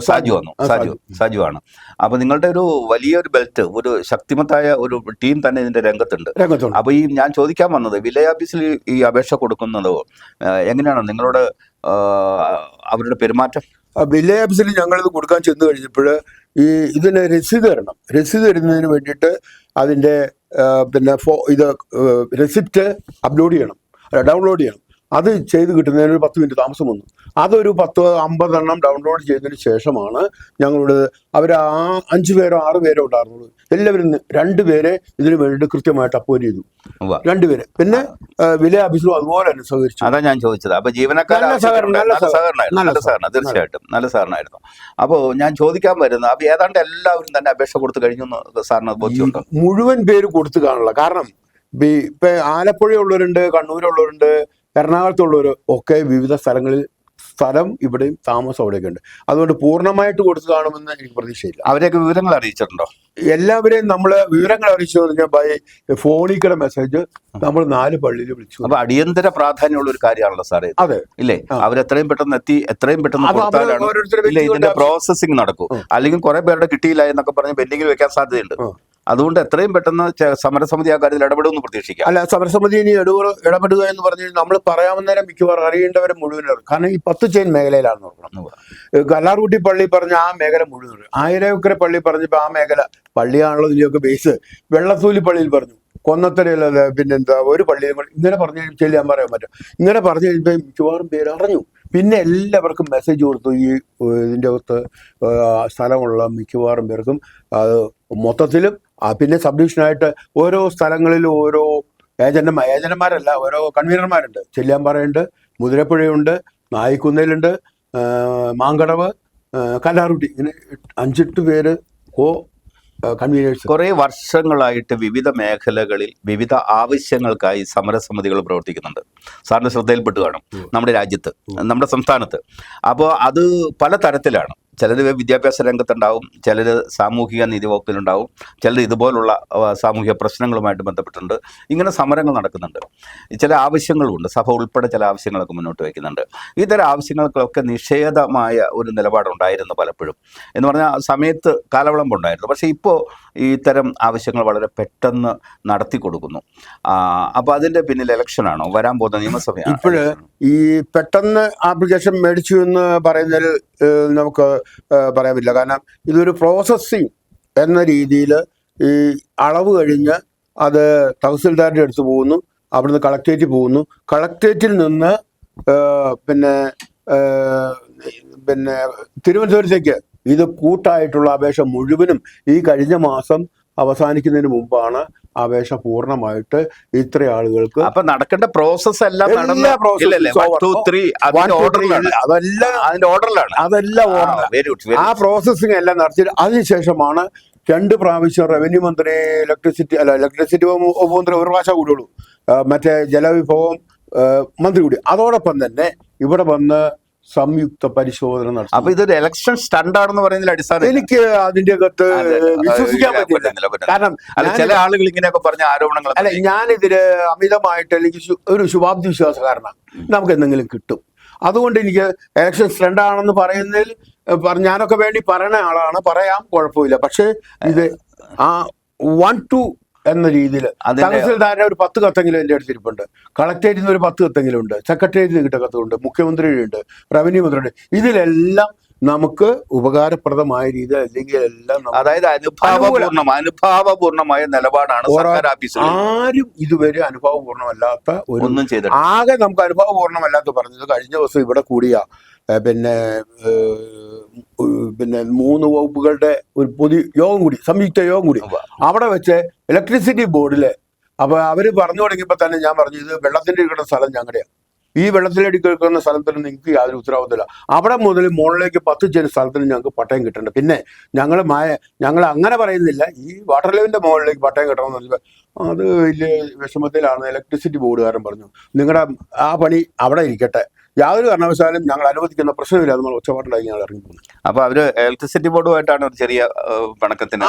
സാജു ആണ്. അപ്പൊ നിങ്ങളുടെ ഒരു വലിയൊരു ബെൽറ്റ്, ഒരു ശക്തിമത്തായ ഒരു ടീം തന്നെ ഇതിന്റെ രംഗത്തുണ്ട്. അപ്പൊ ഈ ഞാൻ ചോദിക്കാൻ വന്നത്, വില്ലേജ് ഓഫീസിൽ ഈ അപേക്ഷ കൊടുക്കുന്നതോ എങ്ങനെയാണ് നിങ്ങളോട് അവരുടെ പെരുമാറ്റം? വില്ലേജ് ഓഫീസിൽ ഞങ്ങളിത് കൊടുക്കാൻ ചെന്ന് കഴിഞ്ഞപ്പോൾ ഇതിന് രസീത് തരണം. രസീത് തരുന്നതിന് വേണ്ടിയിട്ട് അതിന്റെ പിന്നെ റെസിപ്റ്റ് അപ്ലോഡ് ചെയ്യണം, ഡൗൺലോഡ് ചെയ്യണം. അത് ചെയ്ത് കിട്ടുന്നതിന് ഒരു 10 മിനിറ്റ് താമസം വന്നു. അതൊരു 10-50 എണ്ണം ഡൗൺലോഡ് ചെയ്തതിന് ശേഷമാണ് ഞങ്ങളോട് അവർ 5 പേരോ 6 പേരോ ഉണ്ടായിരുന്നുള്ളൂ. എല്ലാവരും 2 പേരെ ഇതിനു വേണ്ടി കൃത്യമായിട്ട് അപ്പോയിന്റ് ചെയ്തു. 2 പേര്. പിന്നെ വില്ലേജ് ഓഫീസിലും അതുപോലെ തന്നെ സഹകരിച്ചു. അതാ ഞാൻ ചോദിച്ചത്. അപ്പൊ ജീവനക്കാരുടെ തീർച്ചയായിട്ടും നല്ല സഹകരണമായിരുന്നു. അപ്പോൾ ഞാൻ ചോദിക്കാൻ വരുന്നത്, അപ്പൊ ഏതാണ്ട് എല്ലാവരും തന്നെ അപേക്ഷ കൊടുത്തു കഴിഞ്ഞു സാറിന് ബോധ്യമുണ്ടോ? മുഴുവൻ പേര് കൊടുത്തു കാണില്ല. കാരണം ഇപ്പൊ ആലപ്പുഴയുള്ളവരുണ്ട്, കണ്ണൂരുള്ളവരുണ്ട്, എറണാകുളത്തുള്ളവർ ഒക്കെ വിവിധ സ്ഥലങ്ങളിൽ സ്ഥലം ഇവിടെയും താമസം അവിടെയൊക്കെ ഉണ്ട്. അതുകൊണ്ട് പൂർണ്ണമായിട്ട് കൊടുത്തു കാണുമെന്ന് എനിക്ക് പ്രതീക്ഷയില്ല. അവരെയൊക്കെ വിവരങ്ങൾ അറിയിച്ചിട്ടുണ്ടോ? എല്ലാവരെയും നമ്മൾ വിവരങ്ങൾ അറിയിച്ചു പറഞ്ഞാൽ ബൈ ഫോണിൽ കൂടെ മെസ്സേജ് നമ്മൾ 4 പള്ളിയിൽ വിളിച്ചു. അപ്പൊ അടിയന്തര പ്രാധാന്യമുള്ള ഒരു കാര്യമാണല്ലോ സാറേ. അതെ, ഇല്ലേ? അവരെത്രയും പെട്ടെന്ന് എത്തി എത്രയും പെട്ടെന്ന് കൊടുത്താലാണ് ഇതിന്റെ പ്രോസസ്സിംഗ് നടക്കും. അല്ലെങ്കിൽ കുറെ പേരുടെ കിട്ടിയില്ല എന്നൊക്കെ പറഞ്ഞ് പെൻഡിങ്ങിൽ വെക്കാൻ സാധ്യതയുണ്ട്. അതുകൊണ്ട് എത്രയും പെട്ടെന്ന് സമരസമിതി ആ കാര്യത്തിൽ ഇടപെടുമെന്ന് പ്രതീക്ഷിക്കാം. അല്ല, സമരസമിതി ഇനി ഇടപെടുക എന്ന് പറഞ്ഞാൽ നമ്മൾ പറയാവുന്നേരം മിക്കവാറും അറിയേണ്ടവരെ മുഴുവൻ, കാരണം ഈ 10 ചെയിൻ മേഖലയിലാണ് നോക്കണം. കല്ലാർകുട്ടി പള്ളി പറഞ്ഞ ആ മേഖല മുഴുവൻ, ആയിരക്കര പള്ളി പറഞ്ഞപ്പോൾ ആ മേഖല, പള്ളിയാണല്ലോ ഇതിൻ്റെയൊക്കെ ബേസ്. വെള്ളത്തൂലി പള്ളിയിൽ പറഞ്ഞു, കൊന്നത്തരയിലല്ല, പിന്നെന്താ ഒരു പള്ളിയിൽ ഇങ്ങനെ പറഞ്ഞു ചെല്ലാൻ പറയാൻ പറ്റും. ഇങ്ങനെ പറഞ്ഞു കഴിയുമ്പോൾ മിക്കവാറും പേര് അറിഞ്ഞു. പിന്നെ എല്ലാവർക്കും മെസ്സേജ് കൊടുത്തു. ഈ ഇതിൻ്റെ അകത്ത് സ്ഥലമുള്ള മിക്കവാറും പേർക്കും അത് മൊത്തത്തിലും, പിന്നെ സബ് ഡിവിഷനായിട്ട് ഓരോ സ്ഥലങ്ങളിലും ഓരോ ഏജന്റന്മാരല്ല, ഓരോ കൺവീനർമാരുണ്ട്. ചെല്ലിയാമ്പാറയുണ്ട്, മുതിരപ്പുഴയുണ്ട്, നായിക്കുന്നേലുണ്ട്, മാങ്കടവ്, കല്ലാറുട്ടി, ഇങ്ങനെ 5-8 പേര് കൺവീനേഴ്സ്. കുറേ വർഷങ്ങളായിട്ട് വിവിധ മേഖലകളിൽ വിവിധ ആവശ്യങ്ങൾക്കായി സമരസമിതികൾ പ്രവർത്തിക്കുന്നുണ്ട്. സാറിന് ശ്രദ്ധയിൽപ്പെട്ട് കാണും നമ്മുടെ രാജ്യത്ത്, നമ്മുടെ സംസ്ഥാനത്ത്. അപ്പോൾ അത് പല തരത്തിലാണ്. ചിലർ വിദ്യാഭ്യാസ രംഗത്തുണ്ടാവും, ചിലർ സാമൂഹിക നീതി വകുപ്പിലുണ്ടാവും, ചിലർ ഇതുപോലുള്ള സാമൂഹിക പ്രശ്നങ്ങളുമായിട്ട് ബന്ധപ്പെട്ടുണ്ട്. ഇങ്ങനെ സമരങ്ങൾ നടക്കുന്നുണ്ട്. ചില ആവശ്യങ്ങളുമുണ്ട്. സഭ ഉൾപ്പെടെ ചില ആവശ്യങ്ങളൊക്കെ മുന്നോട്ട് വയ്ക്കുന്നുണ്ട്. ഇത്തരം ആവശ്യങ്ങൾക്കൊക്കെ നിഷേധമായ ഒരു നിലപാടുണ്ടായിരുന്നു പലപ്പോഴും. എന്ന് പറഞ്ഞാൽ സമയത്ത് കാലവിളമ്പുണ്ടായിരുന്നു. പക്ഷേ ഇപ്പോൾ ഇത്തരം ആവശ്യങ്ങൾ വളരെ പെട്ടെന്ന് നടത്തി കൊടുക്കുന്നു. അപ്പോൾ അതിൻ്റെ പിന്നിൽ ഇലക്ഷനാണോ, വരാൻ പോകുന്ന നിയമസഭയാണ്? ഇപ്പോൾ ഈ പെട്ടെന്ന് ആപ്ലിക്കേഷൻ മേടിച്ചു എന്ന് പറയുന്നതിൽ നമുക്ക് പറയാൻ പറ്റില്ല. കാരണം ഇതൊരു പ്രോസസ്സിങ് എന്ന രീതിയിൽ ഈ അളവ് കഴിഞ്ഞ് അത് തഹസിൽദാരുടെ അടുത്ത് പോകുന്നു, അവിടുന്ന് കളക്ടറേറ്റിൽ പോകുന്നു, കളക്ടറേറ്റിൽ നിന്ന് പിന്നെ തിരുവനന്തപുരത്തേക്ക് ഇത് കൂട്ടായിട്ടുള്ള അപേക്ഷ മുഴുവനും ഈ കഴിഞ്ഞ മാസം അവസാനിക്കുന്നതിന് മുമ്പാണ് അപേക്ഷ പൂർണ്ണമായിട്ട് ഇത്ര ആളുകൾക്ക്. അപ്പൊ നടക്കേണ്ട പ്രോസസ് എല്ലാം അതെല്ലാം ആ പ്രോസസ്സിംഗ് എല്ലാം നടത്തിയിട്ട് അതിനുശേഷമാണ് 2 പ്രാവശ്യം റവന്യൂ മന്ത്രി, ഇലക്ട്രിസിറ്റി മന്ത്രി ഒരു പ്രാവശ്യം കൂടുള്ളൂ, മറ്റേ ജലവിഭവം മന്ത്രി കൂടി. അതോടൊപ്പം തന്നെ ഇവിടെ വന്ന് സംയുക്ത പരിശോധന നടത്തും. അപ്പൊ ഇതൊരു ഇലക്ഷൻ സ്റ്റണ്ടാണെന്ന് പറയുന്നതിൽ അടിസ്ഥാനം എനിക്ക് അതിന്റെ അകത്ത് വിശ്വസിക്കാൻ പറ്റില്ല. കാരണം ചില ആളുകൾ ഇങ്ങനെയൊക്കെ പറഞ്ഞ ആരോപണങ്ങൾ, അല്ല, ഞാനിതില് അമിതമായിട്ട് അല്ലെങ്കിൽ ഒരു ശുഭാപ്തി വിശ്വാസക്കാരനാണ്. നമുക്ക് എന്തെങ്കിലും കിട്ടും. അതുകൊണ്ട് എനിക്ക് ഇലക്ഷൻ സ്റ്റണ്ടാണെന്ന് പറയുന്നതിൽ ഞാനൊക്കെ വേണ്ടി പറയുന്ന ആളാണ്, പറയാം, കുഴപ്പമില്ല. പക്ഷേ ഇത് 1-2 എന്ന രീതിയിൽ തഹസിൽദാരുടെ ഒരു 10 കത്തെങ്കിലും എൻ്റെ അടുത്ത് ഇരിപ്പുണ്ട്, കളക്ടറേറ്റിൽ നിന്ന് ഒരു 10 കത്തെങ്കിലും ഉണ്ട്, സെക്രട്ടേറിയറ്റിൽ നിന്ന് കിട്ടിയ കത്തുണ്ട്, മുഖ്യമന്ത്രിയുടെ ഉണ്ട്, റവന്യൂ മന്ത്രിയുടെ. ഇതിലെല്ലാം നമുക്ക് ഉപകാരപ്രദമായ രീതിയിൽ, അല്ലെങ്കിൽ എല്ലാം, അതായത് അനുഭാവപൂർണമായ നിലപാടാണ് സർക്കാർ ഓഫീസുകൾ. ആരും ഇതുവരെ അനുഭാവപൂർണ്ണമല്ലാത്ത ഒന്നും ചെയ്തിട്ടില്ല. ആകെ നമുക്ക് അനുഭാവപൂർണ്ണമല്ലാത്ത പറഞ്ഞത് കഴിഞ്ഞ ദിവസം ഇവിടെ കൂടിയ പിന്നെ 3 വകുപ്പുകളുടെ ഒരു പൊതു യോഗം കൂടി, സംയുക്ത യോഗം കൂടി. അവിടെ വെച്ച് ഇലക്ട്രിസിറ്റി ബോർഡില് അപ്പൊ അവര് പറഞ്ഞു തുടങ്ങിയപ്പോ തന്നെ ഞാൻ പറഞ്ഞു, ഇത് വെള്ളത്തിന്റെ കിടക്കുന്ന സ്ഥലം ഞങ്ങളുടെയാണ്, ഈ വെള്ളത്തിലടി കിടക്കുന്ന സ്ഥലത്തിന് നിങ്ങൾക്ക് യാതൊരു ഉത്തരവാദിത്തമില്ല. അവിടെ മുതൽ മുകളിലേക്ക് 10 ചെറിയ സ്ഥലത്തിന് ഞങ്ങൾക്ക് പട്ടയം കിട്ടേണ്ട. പിന്നെ ഞങ്ങൾ അങ്ങനെ പറയുന്നില്ല, ഈ വാട്ടർ ലെവലിന്റെ മുകളിലേക്ക് പട്ടയം കിട്ടണമെന്ന് പറഞ്ഞാൽ അത് വലിയ വിഷമത്തിലാണ്. ഇലക്ട്രിസിറ്റി ബോർഡുകാരൻ പറഞ്ഞു, നിങ്ങളുടെ ആ പണി അവിടെ ഇരിക്കട്ടെ, യാതൊരു കാരണവശാലും ഞങ്ങൾ അനുവദിക്കുന്ന പ്രശ്നമില്ല, നമ്മൾ ഒച്ചപ്പാട്ടുണ്ടായി ഞങ്ങൾ ഇറങ്ങി പോകുന്നു. അപ്പൊ അവര് ഇലക്ട്രിസിറ്റി ബോർഡുമായിട്ടാണ് ഒരു ചെറിയ പിണക്കത്തിന്.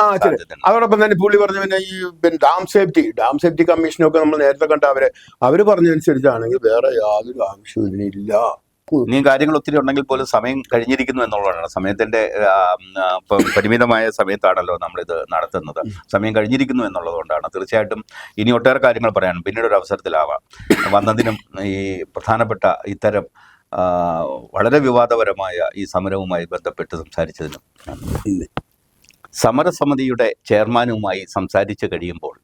അതോടൊപ്പം തന്നെ പുള്ളി പറഞ്ഞു, പിന്നെ ഈ ഡാം സേഫ്റ്റി കമ്മീഷനൊക്കെ നമ്മൾ നേരത്തെ കണ്ട അവര് പറഞ്ഞതനുസരിച്ചാണെങ്കിൽ വേറെ യാതൊരു ആവശ്യവും ഇതിനില്ല. ഇനിയും കാര്യങ്ങൾ ഒത്തിരി ഉണ്ടെങ്കിൽ പോലും സമയം കഴിഞ്ഞിരിക്കുന്നു എന്നുള്ളതാണ്. സമയത്തിന്റെ പരിമിതമായ സമയത്താണല്ലോ നമ്മളിത് നടത്തുന്നത്. സമയം കഴിഞ്ഞിരിക്കുന്നു എന്നുള്ളതുകൊണ്ടാണ്. തീർച്ചയായിട്ടും ഇനി ഒട്ടേറെ കാര്യങ്ങൾ പറയാൻ പിന്നീട് ഒരു അവസരത്തിലാവാം. വന്നതിനും ഈ പ്രധാനപ്പെട്ട ഇത്തരം വളരെ വിവാദപരമായ ഈ സമരവുമായി ബന്ധപ്പെട്ട് സംസാരിച്ചതിനും നന്ദി. സമരസമിതിയുടെ ചെയർമാനുമായി സംസാരിച്ചു കഴിയുമ്പോൾ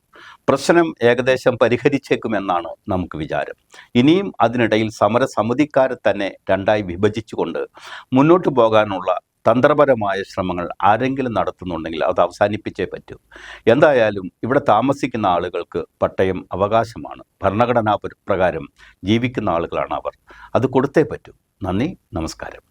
പ്രശ്നം ഏകദേശം പരിഹരിച്ചേക്കുമെന്നാണ് നമുക്ക് വിചാരം. ഇനിയും അതിനിടയിൽ സമരസമിതിക്കാരെ തന്നെ 2ആയി വിഭജിച്ചുകൊണ്ട് മുന്നോട്ട് പോകാനുള്ള തന്ത്രപരമായ ശ്രമങ്ങൾ ആരെങ്കിലും നടത്തുന്നുണ്ടെങ്കിൽ അത് അവസാനിപ്പിച്ചേ പറ്റൂ. എന്തായാലും ഇവിടെ താമസിക്കുന്ന ആളുകൾക്ക് പട്ടയം അവകാശമാണ്. ഭരണഘടനാ പ്രകാരം ജീവിക്കുന്ന ആളുകളാണ് അവർ. അത് കൊടുത്തേ പറ്റൂ. നന്ദി, നമസ്കാരം.